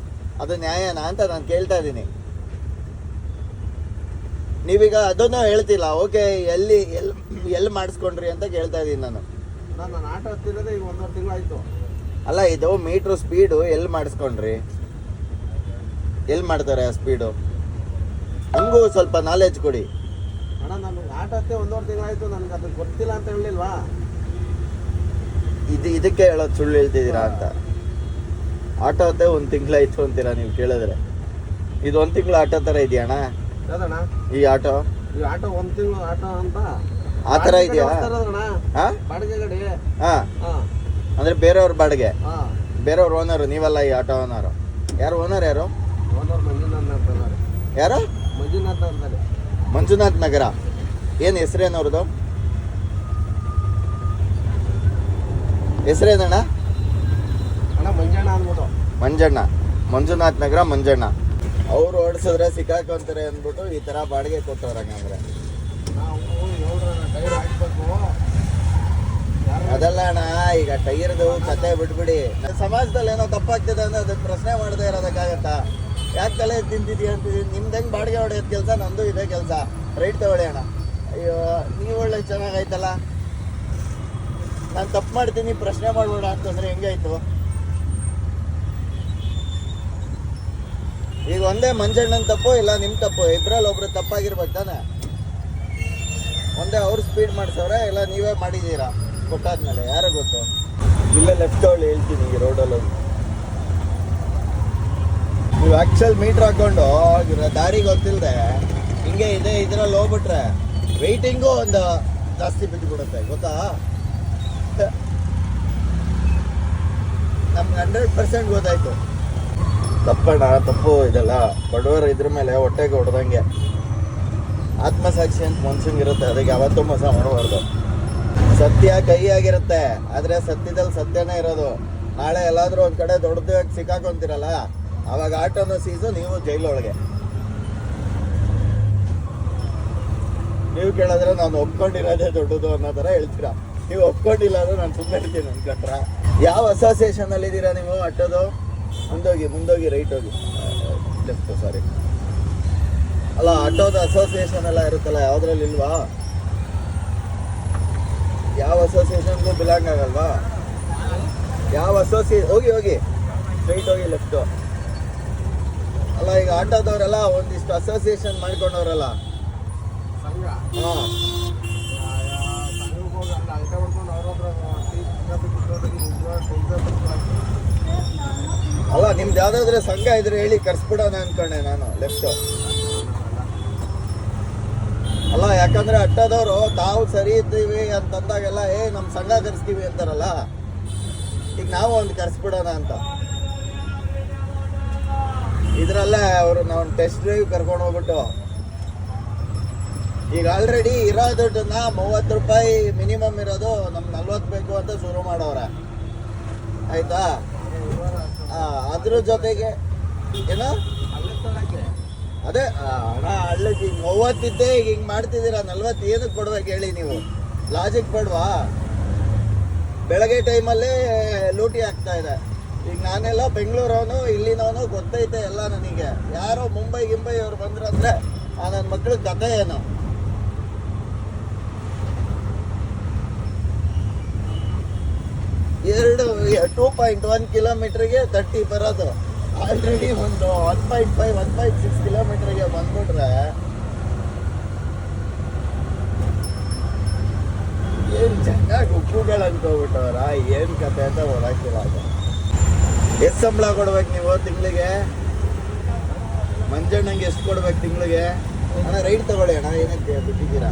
ಅದು ನ್ಯಾಯನಾ ಅಂತ ನಾನು ಕೇಳ್ತಾ ಇದ್ದೀನಿ. ನೀವೀಗ ಅದನ್ನು ಹೇಳ್ತಿಲ್ಲ. ಓಕೆ, ಎಲ್ಲಿ ಮಾಡಿಸ್ಕೊಂಡ್ರಿ ಅಂತ ಕೇಳ್ತಾ ಇದ್ದೀನಿ ನಾನು. ನಾನು ಆಟ ಹತ್ತಿರೋದೇ ಈಗ 1.5 ತಿಂಗಳು ಆಯಿತು. ಅಲ್ಲ, ಇದು ಮೀಟ್ರ್ ಸ್ಪೀಡು ಎಲ್ಲಿ ಮಾಡಿಸ್ಕೊಂಡ್ರಿ? ಎಲ್ಲಿ ಮಾಡ್ತಾರೆ ಆ ಸ್ಪೀಡು? ನಮಗೂ ಸ್ವಲ್ಪ ನಾಲೆಜ್ ಕೊಡಿ ಅಣ್ಣ. ನನಗೆ ಆಟ ಹತ್ತೆ 1.5 ತಿಂಗಳು ಆಯಿತು, ನನಗೆ ಅದು ಗೊತ್ತಿಲ್ಲ ಅಂತ ಹೇಳಿಲ್ವಾ? ಇದಕ್ಕೆ ಹೇಳೋದು ಸುಳ್ಳು ಹೇಳ್ತಿದ್ದೀರಾ ಅಂತ. ಆಟೋ ಹತ್ತೆ 1 ತಿಂಗಳಾಯ್ತು ಅಂತೀರಾ ನೀವು ಕೇಳಿದ್ರೆ. ಇದು 1 ತಿಂಗಳು ಆಟೋ ಥರ ಇದೆಯಣ್ಣ ಯಾವ್ದಣ್ಣ ಈ ಆಟೋ? ಈ ಆಟೋ 1 ತಿಂಗಳು ಆಟೋ ಅಂತ ಆ ಥರ ಇದೆಯಾ? ಬಾಡಿಗೆ ಗಾಡಿ. ಹಾಂ, ಅಂದರೆ ಬೇರೆಯವ್ರ ಬಾಡಿಗೆ, ಹಾಂ, ಬೇರೆಯವ್ರ ಓನರು ನೀವಲ್ಲ ಈ ಆಟೋ ಓನರು. ಯಾರು ಓನರ್? ಯಾರು ಓನರ್? ಮಂಜುನಾಥ್ ಅಂತಾರೆ. ಯಾರು? ಮಂಜುನಾಥ್ ಅಂತಾರೆ. ಮಂಜುನಾಥ್ ನಗರ. ಏನು ಹೆಸರೇನವ್ರದ್ದು? ಹೆಸರೇನಣ್ಣ? ಅಣ್ಣ ಮಂಜಣ್ಣ ಅಂದ್ಬಿಟ್ಟು. ಮಂಜುನಾಥ್ ನಗರ ಮಂಜಣ್ಣ. ಅವ್ರು ಓಡಿಸಿದ್ರೆ ಸಿಕ್ಕಾಕೊಂತಾರೆ ಅಂದ್ಬಿಟ್ಟು ಈ ಥರ ಬಾಡಿಗೆ ಕೊಟ್ಟವ್ರಂಗಂದ್ರೆ. ನಾವು ಟೈರ್ ಹಾಕ್ಬೇಕು. ಅದಲ್ಲ ಅಣ್ಣ, ಈಗ ಟೈರ್ದು ಕತೆ ಬಿಟ್ಬಿಡಿ. ಸಮಾಜದಲ್ಲಿ ಏನೋ ತಪ್ಪಾಗ್ತಿದೆ ಅಂದ್ರೆ ಅದಕ್ಕೆ ಪ್ರಶ್ನೆ ಮಾಡದೇ ಇರೋದಕ್ಕಾಗತ್ತಾ? ಯಾಕೆ ತಲೆ ತಿಂತಿದ್ದೀಯ ಅಂತಿದ್ದೀನಿ. ನಿಮ್ದು ಹೆಂಗೆ ಬಾಡಿಗೆ ಹೊಡೆಯೋದು ಕೆಲಸ, ನಂದು ಇದೇ ಕೆಲಸ. ರೈಟ್ ತಗೊಳ್ಳಿ ಅಣ್ಣ. ಅಯ್ಯೋ, ನೀವು ಒಳ್ಳೆ ಚೆನ್ನಾಗಾಯ್ತಲ್ಲ. ನಾನು ತಪ್ಪು ಮಾಡ್ತೀನಿ, ಪ್ರಶ್ನೆ ಮಾಡಬೇಡ ಅಂತಂದ್ರೆ ಹೆಂಗಾಯ್ತು? ಈಗ ಒಂದೇ ಮಂಜಣ್ಣನ ತಪ್ಪು ಇಲ್ಲ ನಿಮ್ಮ ತಪ್ಪು, ಇಬ್ಬರಲ್ಲಿ ಒಬ್ರು ತಪ್ಪಾಗಿರ್ಬೇಕು ತಾನೆ. ಒಂದೇ ಅವ್ರು ಸ್ಪೀಡ್ ಮಾಡಿಸವ್ರೆ, ಇಲ್ಲ ನೀವೇ ಮಾಡಿದ್ದೀರಾ ಕೊಟ್ಟಾದ್ಮೇಲೆ? ಯಾರೋ ಗೊತ್ತು. ಇಲ್ಲೇ ಲೆಫ್ಟ್ ತಗೊಳ್ಳಿ, ಹೇಳ್ತೀನಿ. ಈ ರೋಡಲ್ಲಿ ನೀವು ಆ್ಯಕ್ಚುಲ್ ಮೀಟ್ರ್ ಹಾಕ್ಕೊಂಡು ದಾರಿಗೆ ಗೊತ್ತಿಲ್ಲದೆ ಹಿಂಗೆ ಇದರಲ್ಲಿ ಹೋಗ್ಬಿಟ್ರೆ ವೆಯ್ಟಿಂಗು ಒಂದು ಜಾಸ್ತಿ ಬಿದ್ದುಬಿಡುತ್ತೆ, ಗೊತ್ತಾ? ನಮ್ಗೆ 100% ಗೊತ್ತಾಯ್ತು. ತಪ್ಪಣ್ಣ, ತಪ್ಪು ಇದೆಲ್ಲ. ಬಡವರು ಇದ್ರ ಮೇಲೆ ಹೊಟ್ಟೆಗೆ ಹೊಡೆದಂಗೆ. ಆತ್ಮಸಾಕ್ಷಿ ಅಂತ ಮನ್ಸಂಗಿರುತ್ತೆ, ಅದಕ್ಕೆ ಯಾವತ್ತೂ ಮೋಸ ಮಾಡಬಾರ್ದು. ಸತ್ಯ ಕೈ ಆಗಿರುತ್ತೆ, ಆದರೆ ಸತ್ಯದಲ್ಲಿ ಸತ್ಯನೇ ಇರೋದು. ನಾಳೆ ಎಲ್ಲಾದರೂ ಒಂದು ಕಡೆ ದೊಡ್ಡದಾಗಿ ಸಿಕ್ಕಾಕೊಂತೀರಲ್ಲ, ಆವಾಗ ಆಟೋನ ಸೀಸು, ನೀವು ಜೈಲೊಳಗೆ. ನೀವು ಕೇಳಿದ್ರೆ ನಾನು ಒಪ್ಕೊಂಡಿರೋದೇ ದೊಡ್ಡದು ಅನ್ನೋ ಥರ ಹೇಳ್ತೀರಾ. ನೀವು ಒಪ್ಕೊಂಡಿಲ್ಲ ಅಂದ್ರೆ ನಾನು ಸುಮ್ಮನೆ ಹೇಳ್ತೀನಿ ಅನ್ಕೊಂಡ್ರ. ಯಾವ ಅಸೋಸಿಯೇಷನಲ್ಲಿ ಇದ್ದೀರಾ ನೀವು? ಆಟೋದು ಮುಂದೋಗಿ ರೈಟ್ ಹೋಗಿ, ಲೆಫ್ಟ್, ಸಾರಿ. ಅಲ್ಲ, ಆಟೋದ ಅಸೋಸಿಯೇಷನ್ ಎಲ್ಲ ಇರುತ್ತಲ್ಲ, ಯಾವುದ್ರಲ್ಲಿ ಇಲ್ವಾ? ಯಾವ ಅಸೋಸಿಯೇಷನ್ಗೂ ಬಿಲಾಂಗ್ ಆಗಲ್ವಾ? ಯಾವ ಹೋಗಿ ಸ್ಟ್ರೈಟ್ ಹೋಗಿ ಲೆಫ್ಟು. ಅಲ್ಲ, ಈಗ ಆಟೋದವರೆಲ್ಲ ಒಂದಿಷ್ಟು ಅಸೋಸಿಯೇಷನ್ ಮಾಡ್ಕೊಂಡವ್ರಲ್ಲ. ಹಾಂ, ಅಲ್ಲ, ನಿಮ್ದು ಯಾವುದಾದ್ರೆ ಸಂಘ ಇದ್ರೆ ಹೇಳಿ, ಕರ್ಸ್ಬಿಡೋಣ ಅನ್ಕೊಂಡೆ ನಾನು. ಲೆಫ್ಟು ಅಲ್ಲ, ಯಾಕಂದ್ರೆ ಅಟ್ಟದವರು ತಾವು ಸರಿ ಇದ್ದೀವಿ ಅಂತಂದಾಗೆಲ್ಲ ನಮ್ಮ ಸಂಘ ಕರೆಸ್ತೀವಿ ಅಂತಾರಲ್ಲ, ಈಗ ನಾವು ಒಂದು ಕರೆಸ್ಬಿಡೋಣ ಅಂತ ಇದ್ರಲ್ಲೇ ಅವರು ನಾವು ಟೆಸ್ಟ್ ಡ್ರೈವ್ ಕರ್ಕೊಂಡು ಹೋಗ್ಬಿಟ್ಟು ಈಗ ಆಲ್ರೆಡಿ ಇರೋ ದುಡ್ಡನ್ನ 30 ರೂಪಾಯಿ ಮಿನಿಮಮ್ ಇರೋದು ನಮ್ಗೆ 40 ಬೇಕು ಅಂತ ಶುರು ಮಾಡವ್ರೆ, ಆಯ್ತಾ? ಅದ್ರ ಜೊತೆಗೆ ಏನೋ ಅದೇ ಹಣ ಹಳ್ಳಕ್ಕೆ ಈಗ 30 ಇದ್ದೆ, ಈಗ ಹಿಂಗೆ ಮಾಡ್ತಿದ್ದೀರಾ 40 ಏನಕ್ಕೆ ಕೊಡ್ಬೇಕು ಹೇಳಿ ನೀವು? ಲಾಜಿಕ್ ಬೇಡವಾ? ಬೆಳಗ್ಗೆ ಟೈಮಲ್ಲೇ ಲೂಟಿ ಆಗ್ತಾ ಇದೆ. ಈಗ ನಾನೆಲ್ಲ ಬೆಂಗಳೂರವನು, ಇಲ್ಲಿನವನು ಗೊತ್ತೈತೆ ಎಲ್ಲ ನನಗೆ. ಯಾರೋ ಮುಂಬೈ ಅವ್ರು ಬಂದ್ರಂದ್ರೆ ನನ್ನ ಮಕ್ಳ ಕತೆ ಏನು? ಎರಡು 2.1 ಕಿಲೋಮೀಟ್ರಿಗೆ 30 ಬರೋದು. ಆಲ್ರೆಡಿ ಒಂದು 1.5 1.6 ಕಿಲೋಮೀಟ್ರಿಗೆ ಬಂದ್ಬಿಟ್ರೆ ಏನು ಚೆನ್ನಾಗಿ ಉಪ್ಪುಗಳು ಅನ್ಕೋಬಿಟ್ಟವ್ರ, ಏನು ಕತೆ ಅಂತ ಓಡಾಕಿಲ್ಲ. ಎಷ್ಟು ಸಂಬಳ ಕೊಡ್ಬೇಕು ನೀವು ತಿಂಗಳಿಗೆ? ಮಂಜಣ್ಣಂಗೆ ಎಷ್ಟು ಕೊಡ್ಬೇಕು ತಿಂಗಳಿಗೆ? ಅಣ್ಣ ರೈಡ್ ತಗೊಳ್ಳಿ ಅಣ್ಣ, ಏನಕ್ಕೆ ಬಿಟ್ಟಿದ್ದೀರಾ?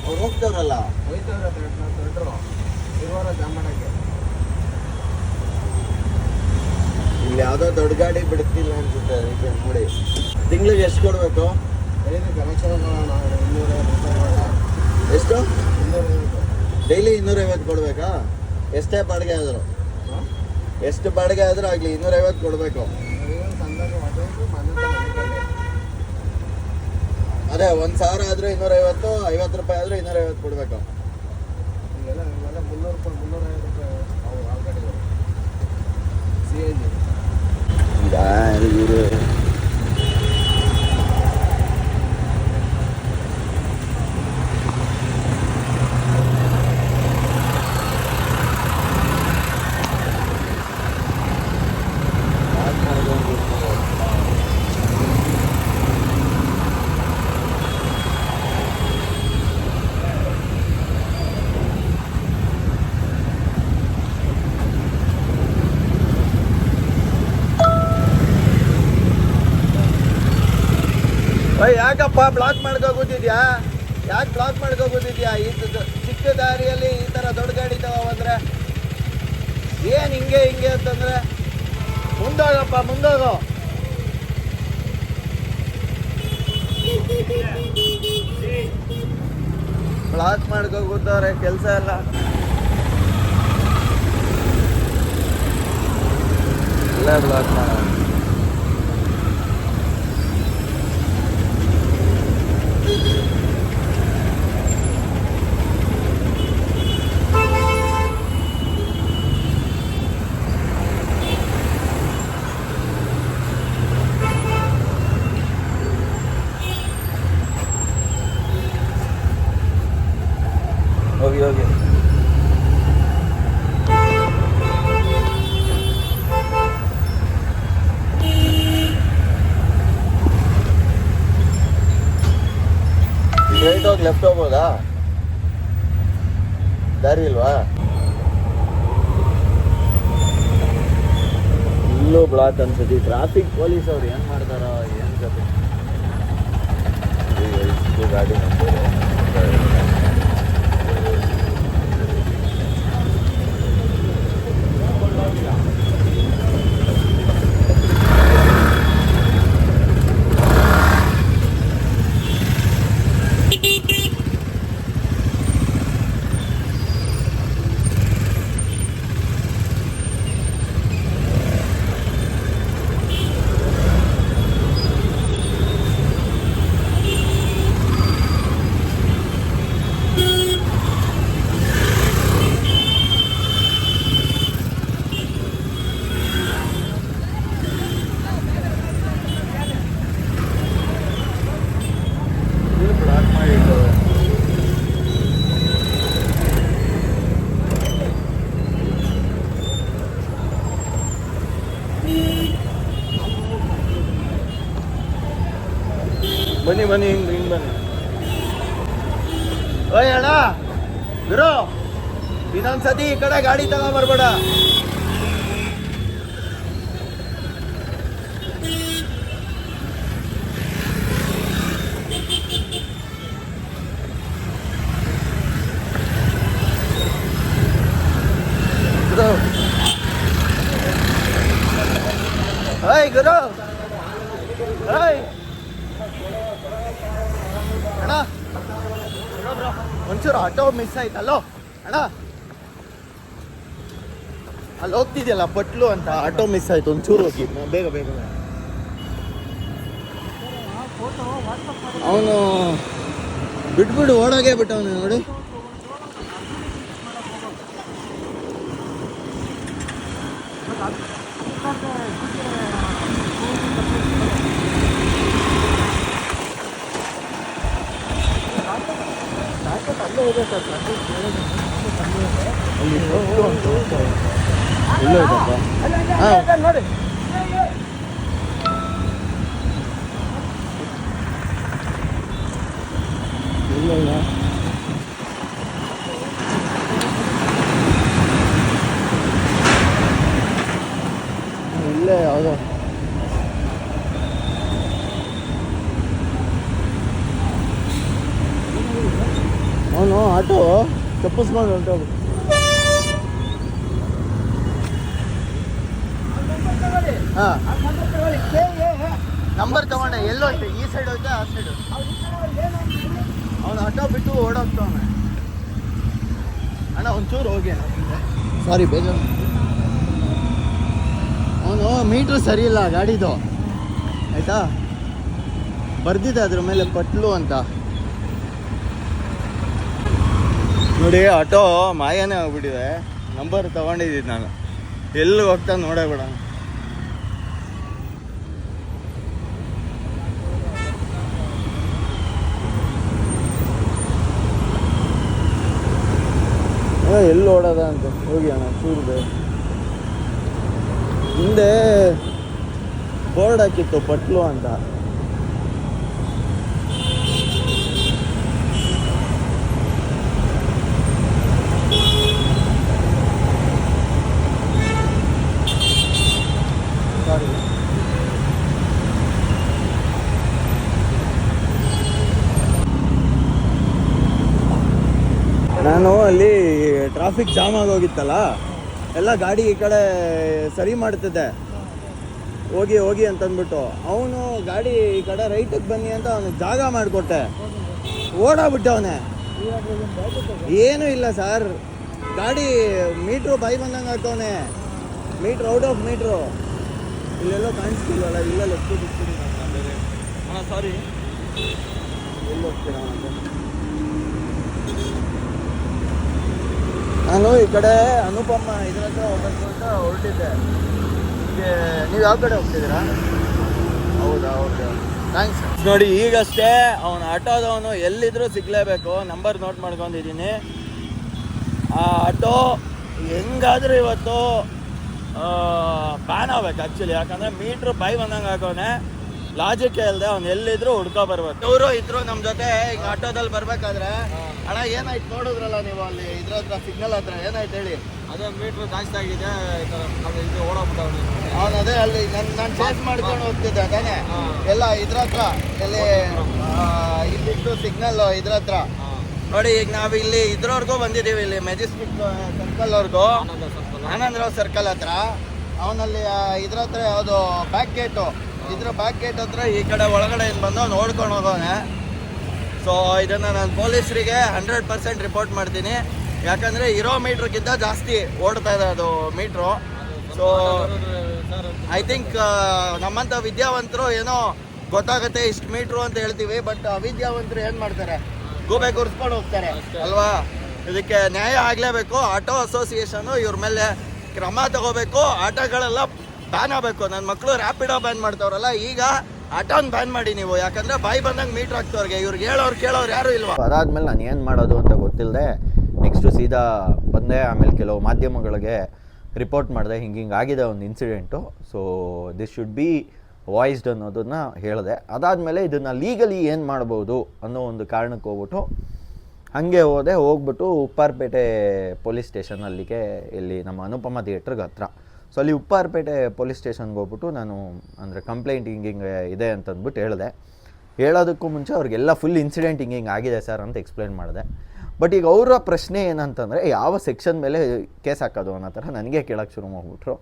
ಅವ್ರು ಹೋಗ್ತಾರಲ್ಲ ಇಲ್ಲಿ ಯಾವುದೋ ದೊಡ್ಡ ಗಾಡಿ ಬಿಡ್ತಿಲ್ಲ ಅನ್ಸುತ್ತೆ, ಅದಕ್ಕೆ ನೋಡಿ. ತಿಂಗಳಿಗೆ ಎಷ್ಟು ಕೊಡ್ಬೇಕು? ಎಷ್ಟು? ಡೈಲಿ 250 ಕೊಡ್ಬೇಕಾ? ಎಷ್ಟೇ ಬಾಡಿಗೆ ಆದರೂ, ಎಷ್ಟು ಬಾಡಿಗೆ ಆದರೂ ಆಗಲಿ 250 ಕೊಡಬೇಕು. ಅದೇ 1,000 ಆದರೂ 250, 50 ರೂಪಾಯಿ ಆದರೂ 250 ಕೊಡಬೇಕು. ಯಾಕಪ್ಪ ಬ್ಲಾಕ್ ಮಾಡ್ಕೋಗುತ್ತಿದ್ಯಾ? ಯಾಕೆ ಬ್ಲಾಕ್ ಮಾಡ್ಕೋಗುತ್ತಿದ್ಯಾ? ಈ ಚಿಕ್ಕ ದಾರಿಯಲ್ಲಿ ಈ ಥರ ದೊಡ್ಡ ಗಾಡಿ ತಗೋಬಂದ್ರೆ ಏನು ಹಿಂಗೆ ಅಂತಂದ್ರೆ ಮುಂದೋಗಪ್ಪ, ಮುಂದೋಗು. ಬ್ಲಾಕ್ ಮಾಡ್ಕೋಗುತ್ತವ್ರೆ, ಕೆಲಸ ಎಲ್ಲ ಬ್ಲಾಕ್ ಮಾಡ. ಹೋಗಿ ಸ್ಟ್ರೈಟ್ ಹೋಗಿ ಲೆಫ್ಟ್ ಹೋಗ್ಬೋದಾ? ದಾರಿ ಇಲ್ವಾ? ಇಲ್ಲೂ ಬ್ಲಾಕ್ ಅನ್ಸುತ್ತೆ. ಟ್ರಾಫಿಕ್ ಪೊಲೀಸ್ ಅವ್ರು ಏನು ಮಾಡ್ತಾರ ಏನು ಕತೆ? ಗಾಡಿ ಬನ್ನಿ ಹಿಂಗೆ ಬನ್ನಿ. ಓಯ್ ಅಣ್ಣ, ಗುರು ಇನ್ನೊಂದ್ಸತಿ ಈ ಕಡೆ ಗಾಡಿ ತಗೊಂಬರ್ಬೇಡ. ಏಯ್ ಗುರು ಏಯ್ ಅಣ್ಣ ಒಂಚೂರು ಆಟೋ ಮಿಸ್ ಆಯ್ತಲ್ಲೋ ಅಣ್ಣ. ಅಲ್ಲಿ ಹೋಗ್ತಿದ್ಯಲ್ಲ ಪಟ್ಲು ಅಂತ, ಆಟೋ ಮಿಸ್ ಆಯ್ತು, ಒಂಚೂರು ಹೋಗಿ ಬೇಗ ಬೇಗ. ಅವನು ಬಿಟ್ಬಿಡು ಓಡೋಗೇ ಬಿಟ್ಟವನು ನೋಡಿ. ನೋಡಿ ಇಲ್ಲ ಇಲ್ಲೇ ಯಾವುದೋ ಅವನು ಆಟೋ ತಪ್ಪಿಸ್ಕೊಂಡು ಹೊರಟೋಗು. ಹಾಂ ನಂಬರ್ ತಗೊಂಡೆ. ಎಲ್ಲೋಯ್ತು? ಈ ಸೈಡ್ ಹೋಯ್ತಾ ಆ ಸೈಡು? ಅವನು ಆಟೋ ಬಿಟ್ಟು ಓಡೋಗ್ತಾವನೆ. ಅಣ್ಣ ಒಂಚೂರು ಹೋಗಿ. ಸಾರಿ ಬೇಜಾರು. ಅವನು ಮೀಟ್ರ್ ಸರಿ ಇಲ್ಲ ಗಾಡಿದು, ಆಯಿತಾ? ಬರ್ದಿದೆ ಅದ್ರ ಮೇಲೆ ಪಟ್ಲು ಅಂತ. ನೋಡಿ ಆಟೋ ಮಾಯನೇ ಆಗ್ಬಿಟ್ಟಿದೆ. ನಂಬರ್ ತಗೊಂಡಿದ್ದೀನಿ ನಾನು, ಎಲ್ಲಿ ಹೋಗ್ತಾ ನೋಡೇ ಬೇಡ. ಎಲ್ಲಿ ಓಡೋದ ಅಂತ ಹೋಗಿ ಅಣ್ಣ ಚೂರು. ಹಿಂದೆ ಬೋರ್ಡ್ ಹಾಕಿತ್ತು ಪಟ್ಲು ಅಂತ. ನಾನು ಅಲ್ಲಿ ಟ್ರಾಫಿಕ್ ಜಾಮ್ ಆಗೋಗಿತ್ತಲ್ಲ, ಎಲ್ಲ ಗಾಡಿ ಈ ಕಡೆ ಸರಿ ಮಾಡ್ತಿದ್ದೆ ಹೋಗಿ ಹೋಗಿ ಅಂತಂದ್ಬಿಟ್ಟು. ಅವನು ಗಾಡಿ ಈ ಕಡೆ ರೈಟಿಗೆ ಬನ್ನಿ ಅಂತ ಅವನು ಜಾಗ ಮಾಡಿಕೊಟ್ಟೆ, ಓಡಾಬಿಟ್ಟವನೆ. ಏನೂ ಇಲ್ಲ ಸರ್, ಗಾಡಿ ಮೀಟ್ರು ಬಾಯಿ ಬಂದಂಗೆ ಹಾಕವನೆ. Meter out of meter. ಇಲ್ಲೆಲ್ಲೋ ಕಾಣಿಸ್ತಿಲ್ವಲ್ಲ, ಇಲ್ಲೆಲ್ಲ ಹೋಗ್ತೀನಿ. ಹಾಂ ಸಾರಿ, ಎಲ್ಲಿ ಹೋಗ್ತೀರ? ನಾನು ಈ ಕಡೆ ಅನುಪಮ್ಮ ಇದ್ರ ಹತ್ರ ಹೋಗ್ಬೇಕು ಅಂತ ಹೊರಟಿದ್ದೆ. ನೀವು ಯಾವ ಕಡೆ ಹೋಗ್ತಿದ್ದೀರಾ? ಹೌದಾ, ಓಕೆ, ಥ್ಯಾಂಕ್ಸ್. ನೋಡಿ ಈಗಷ್ಟೇ ಅವನು ಆಟೋದವನು ಎಲ್ಲಿದ್ರೂ ಸಿಗಲೇಬೇಕು, ನಂಬರ್ ನೋಟ್ ಮಾಡ್ಕೊಂಡಿದ್ದೀನಿ. ಆ ಆಟೋ ಹೆಂಗಾದ್ರೂ ಇವತ್ತು ಬ್ಯಾನ್ ಆಗ್ಬೇಕು ಆ್ಯಕ್ಚುಲಿ. ಯಾಕಂದರೆ ಮೀಟ್ರ್ ಬಾಯಿ ಬಂದಂಗೆ ಹಾಕೋನೆ, ಲಾಜಿಕ್ ಇಲ್ಲದೆ ಅವ್ನು ಎಲ್ಲಿದ್ರು ಹುಡ್ಕೊ ಬರ್ಬೇಕು. ಇವರು ಇದ್ರು ನಮ್ಮ ಜೊತೆ ಈಗ ಆಟೋದಲ್ಲಿ ಬರ್ಬೇಕಾದ್ರೆ, ಅಣ್ಣ ಏನಾಯ್ತು ನೋಡಿದ್ರಲ್ಲ ನೀವು ಅಲ್ಲಿ ಇದ್ರ ಹತ್ರ ಸಿಗ್ನಲ್ ಹತ್ರ, ಏನಾಯ್ತು ಹೇಳಿ? ಅದೇ ಮೀಟ್ರ್ ಜಾಸ್ತಿ ಆಗಿದೆ, ಇದು ಓಡೋಗ್ಬಿಟ್ಟವನು. ಅವನು ಅದೇ ಅಲ್ಲಿ ನಾನು ಚೇಸ್ ಮಾಡ್ಕೊಂಡು ಹೋಗ್ತಿದ್ದೆ ತಾನೆ, ಎಲ್ಲ ಇದ್ರ ಹತ್ರ ಎಲ್ಲಿ ಇಲ್ಲಿತ್ತು ಸಿಗ್ನಲ್ ಇದ್ರ ಹತ್ರ. ನೋಡಿ ಈಗ ನಾವು ಇಲ್ಲಿ ಇದ್ರವರೆಗೂ ಬಂದಿದ್ದೀವಿ, ಇಲ್ಲಿ ಮೆಜೆಸ್ಟಿಕ್ ಸರ್ಕಲ್ವರೆಗೂ, ಆನಂದರಾವ್ ಸರ್ಕಲ್ ಹತ್ರ. ಅವನಲ್ಲಿ ಇದ್ರ ಹತ್ರ ಯಾವುದು ಬ್ಯಾಕ್ ಗೇಟು, ಇದ್ರ ಬ್ಯಾಕ್ ಗೇಟ್ ಹತ್ರ ಈ ಕಡೆ ಒಳಗಡೆ ಏನು ಬಂದು ನೋಡ್ಕೊಂಡು ಹೋಗೋನೆ. ಸೊ ಇದನ್ನು ನಾನು ಪೊಲೀಸರಿಗೆ 100% ರಿಪೋರ್ಟ್ ಮಾಡ್ತೀನಿ. ಯಾಕಂದರೆ ಇರೋ ಮೀಟ್ರಿಗಿಂತ ಜಾಸ್ತಿ ಓಡ್ತಾ ಇದೆ ಅದು ಮೀಟ್ರು. ಸೊ ಐ ಥಿಂಕ್ ನಮ್ಮಂಥ ವಿದ್ಯಾವಂತರು ಏನೋ ಗೊತ್ತಾಗುತ್ತೆ ಇಷ್ಟು ಮೀಟ್ರು ಅಂತ ಹೇಳ್ತೀವಿ, ಬಟ್ ಅವಿದ್ಯಾವಂತರು ಏನು ಮಾಡ್ತಾರೆ, ಗೂಬೆ ಗುರ್ಸ್ಕೊಂಡು ಹೋಗ್ತಾರೆ ಅಲ್ವಾ? ಇದಕ್ಕೆ ನ್ಯಾಯ ಆಗಲೇಬೇಕು. ಆಟೋ ಅಸೋಸಿಯೇಷನು ಇವ್ರ ಮೇಲೆ ಕ್ರಮ ತಗೋಬೇಕು. ಆಟೋಗಳೆಲ್ಲ ಬ್ಯಾನ್ ಆಗಬೇಕು. ನನ್ನ ಮಕ್ಕಳು ರ್ಯಾಪಿಡೋ ಬ್ಯಾನ್ ಮಾಡ್ತಾವ್ರಲ್ಲ, ಈಗ ಆಟೋನ್ ಬ್ಯಾನ್ ಮಾಡಿ ನೀವು. ಯಾಕಂದರೆ ಬಾಯಿ ಬಂದಂಗೆ ಮೀಟ್ರ್ ಹಾಕ್ತವ್ರಿಗೆ, ಇವ್ರಿಗೆ ಕೇಳೋರು ಯಾರು ಇಲ್ವಾ? ಅದಾದಮೇಲೆ ನಾನು ಏನು ಮಾಡೋದು ಅಂತ ಗೊತ್ತಿಲ್ಲದೆ ನೆಕ್ಸ್ಟು ಸೀದಾ ಬಂದೆ. ಆಮೇಲೆ ಕೆಲವು ಮಾಧ್ಯಮಗಳಿಗೆ ರಿಪೋರ್ಟ್ ಮಾಡಿದೆ, ಹಿಂಗೆ ಆಗಿದೆ ಒಂದು incident, so this should be voiced ಅನ್ನೋದನ್ನು ಹೇಳಿದೆ. ಅದಾದಮೇಲೆ ಇದನ್ನು ಲೀಗಲಿ ಏನು ಮಾಡ್ಬೋದು ಅನ್ನೋ ಒಂದು ಕಾರಣಕ್ಕೆ ಹೋಗ್ಬಿಟ್ಟು ಹಾಗೆ ಹೋಗ್ಬಿಟ್ಟು ಉಪ್ಪಾರಪೇಟೆ ಪೊಲೀಸ್ ಸ್ಟೇಷನ್, ಅಲ್ಲಿಗೆ ಇಲ್ಲಿ ನಮ್ಮ ಅನುಪಮ ಥಿಯೇಟ್ರಿಗೆ ಹತ್ರ. ಸೊ ಅಲ್ಲಿ ಉಪ್ಪಾರಪೇಟೆ ಪೊಲೀಸ್ ಸ್ಟೇಷನ್ಗೆ ಹೋಗ್ಬಿಟ್ಟು ನಾನು ಅಂದರೆ ಕಂಪ್ಲೇಂಟ್ ಹಿಂಗೆ ಇದೆ ಅಂತಂದ್ಬಿಟ್ಟು ಹೇಳಿದೆ. ಹೇಳೋದಕ್ಕೂ ಮುಂಚೆ ಅವ್ರಿಗೆಲ್ಲ ಫುಲ್ ಇನ್ಸಿಡೆಂಟ್ ಹಿಂಗೆ ಆಗಿದೆ ಸರ್ ಅಂತ ಎಕ್ಸ್ಪ್ಲೇನ್ ಮಾಡಿದೆ. ಬಟ್ ಈಗ ಅವರ ಪ್ರಶ್ನೆ ಏನಂತಂದರೆ ಯಾವ ಸೆಕ್ಷನ್ ಮೇಲೆ ಕೇಸ್ ಹಾಕೋದು ಅನ್ನೋ ಥರ ನನಗೆ ಕೇಳೋಕ್ಕೆ ಶುರು ಮಾಡಿಬಿಟ್ರು.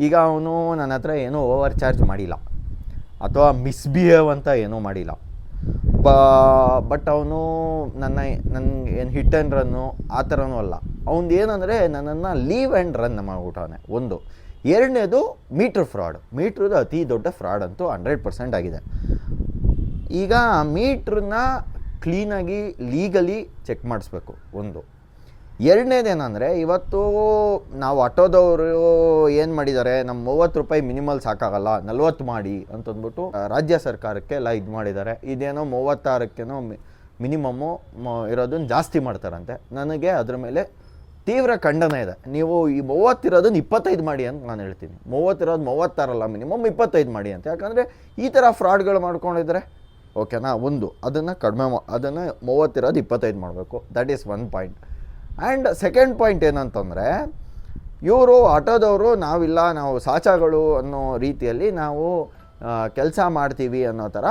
ಈಗ ಅವನು ನನ್ನ ಹತ್ರ ಏನೂ ಓವರ್ ಚಾರ್ಜ್ ಮಾಡಿಲ್ಲ ಅಥವಾ ಮಿಸ್ಬಿಹೇವ್ ಅಂತ ಏನೂ ಮಾಡಿಲ್ಲ. ಬಟ್ ಅವನು ನನಗೆ ಏನು ಹಿಟ್ ಆ್ಯಂಡ್ ರನ್ನು ಆ ಥರನೂ ಅಲ್ಲ. ಅವ್ನು ಏನಂದರೆ ನನ್ನನ್ನು ಲೀವ್ ಆ್ಯಂಡ್ ರನ್ ಮಾಡಿಬಿಟ್ಟವನೆ. ಒಂದು. ಎರಡನೇದು ಮೀಟ್ರದ್ದು ಅತಿ ದೊಡ್ಡ ಫ್ರಾಡ್ ಅಂತೂ 100% ಆಗಿದೆ. ಈಗ ಮೀಟ್ರನ್ನ ಕ್ಲೀನಾಗಿ ಲೀಗಲಿ ಚೆಕ್ ಮಾಡಿಸ್ಬೇಕು ಒಂದು. ಎರಡನೇದೇನೆಂದರೆ ಇವತ್ತು ನಾವು ಆಟೋದವರು ಏನು ಮಾಡಿದ್ದಾರೆ, ನಮ್ಮ 30 ರೂಪಾಯಿ ಮಿನಿಮಲ್ ಸಾಕಾಗಲ್ಲ 40 ಮಾಡಿ ಅಂತಂದ್ಬಿಟ್ಟು ರಾಜ್ಯ ಸರ್ಕಾರಕ್ಕೆ ಎಲ್ಲ ಇದು ಮಾಡಿದ್ದಾರೆ. ಇದೇನೋ 36ಕ್ಕೇನೋ ಮಿನಿಮಮ್ಮು ಇರೋದನ್ನು ಜಾಸ್ತಿ ಮಾಡ್ತಾರಂತೆ. ನನಗೆ ಅದ್ರ ಮೇಲೆ ತೀವ್ರ ಖಂಡನೆ ಇದೆ. ನೀವು ಈ 30 ಇರೋದನ್ನು 25 ಮಾಡಿ ಅಂತ ನಾನು ಹೇಳ್ತೀನಿ. 30 ಇರೋದು 36 ಮಿನಿಮಮ್ 25 ಮಾಡಿ ಅಂತ. ಯಾಕಂದರೆ ಈ ಥರ ಫ್ರಾಡ್ಗಳು ಮಾಡ್ಕೊಂಡಿದ್ರೆ ಓಕೆನಾ, ಒಂದು ಅದನ್ನು ಅದನ್ನು 30 ಇರೋದು 25 ಮಾಡಬೇಕು. That is one point. And second point ಏನಂತಂದರೆ, ಇವರು ಆಟೋದವರು ನಾವು ಸಾಚಾಗಳು ಅನ್ನೋ ರೀತಿಯಲ್ಲಿ ನಾವು ಕೆಲಸ ಮಾಡ್ತೀವಿ ಅನ್ನೋ ಥರ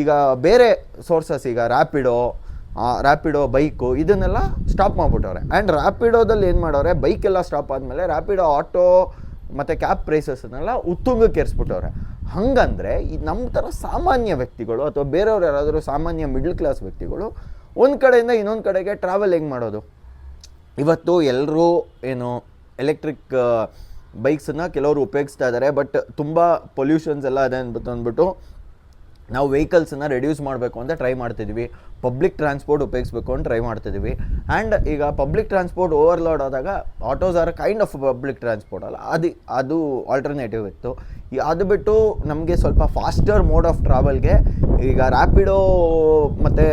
ಈಗ ಬೇರೆ ಸೋರ್ಸಸ್, ಈಗ ರ್ಯಾಪಿಡೋ ಬೈಕು ಇದನ್ನೆಲ್ಲ ಸ್ಟಾಪ್ ಮಾಡಿಬಿಟ್ಟವ್ರೆ. ಆ್ಯಂಡ್ ರ್ಯಾಪಿಡೋದಲ್ಲಿ ಏನು ಮಾಡೋರೆ, ಬೈಕೆಲ್ಲ ಸ್ಟಾಪ್ ಆದಮೇಲೆ ರ್ಯಾಪಿಡೋ ಆಟೋ ಮತ್ತು ಕ್ಯಾಬ್ ಪ್ರೈಸಸ್ನೆಲ್ಲ ಉತ್ತುಂಗಕ್ಕೆ ಏರಿಸ್ಬಿಟ್ಟವ್ರೆ. ಹಾಗಂದರೆ ಈ ನಮ್ಮ ಥರ ಸಾಮಾನ್ಯ ವ್ಯಕ್ತಿಗಳು ಅಥವಾ ಬೇರೆಯವ್ರು ಯಾರಾದರೂ ಸಾಮಾನ್ಯ ಮಿಡ್ಲ್ ಕ್ಲಾಸ್ ವ್ಯಕ್ತಿಗಳು ಒಂದು ಕಡೆಯಿಂದ ಇನ್ನೊಂದು ಕಡೆಗೆ ಟ್ರಾವೆಲ್ ಹೆಂಗೆ ಮಾಡೋದು? ಇವತ್ತು ಎಲ್ಲರೂ ಎಲೆಕ್ಟ್ರಿಕ್ ಬೈಕ್ಸನ್ನು ಕೆಲವರು ಉಪಯೋಗಿಸ್ತಾ ಇದ್ದಾರೆ. ಬಟ್ ತುಂಬ ಪೊಲ್ಯೂಷನ್ಸ್ ಎಲ್ಲ ಇದೆ ಅಂದ್ಬಿಟ್ಟು ನಾವು ವೆಹಿಕಲ್ಸನ್ನು ರೆಡ್ಯೂಸ್ ಮಾಡಬೇಕು ಅಂತ ಟ್ರೈ ಮಾಡ್ತಿದ್ವಿ. ಪಬ್ಲಿಕ್ ಟ್ರಾನ್ಸ್ಪೋರ್ಟ್ ಉಪಯೋಗಿಸ್ಬೇಕು ಅಂತ ಟ್ರೈ ಮಾಡ್ತಿದ್ವಿ. ಆ್ಯಂಡ್ ಈಗ ಪಬ್ಲಿಕ್ ಟ್ರಾನ್ಸ್ಪೋರ್ಟ್ ಓವರ್ಲೋಡ್ ಆದಾಗ autos are kind of public transport ಅಲ್ಲ, ಅದು ಆಲ್ಟರ್ನೇಟಿವ್ ಇತ್ತು. ಅದು ಬಿಟ್ಟು ನಮಗೆ ಸ್ವಲ್ಪ ಫಾಸ್ಟರ್ ಮೋಡ್ ಆಫ್ ಟ್ರಾವೆಲ್ಗೆ ಈಗ ರ್ಯಾಪಿಡೋ ಮತ್ತು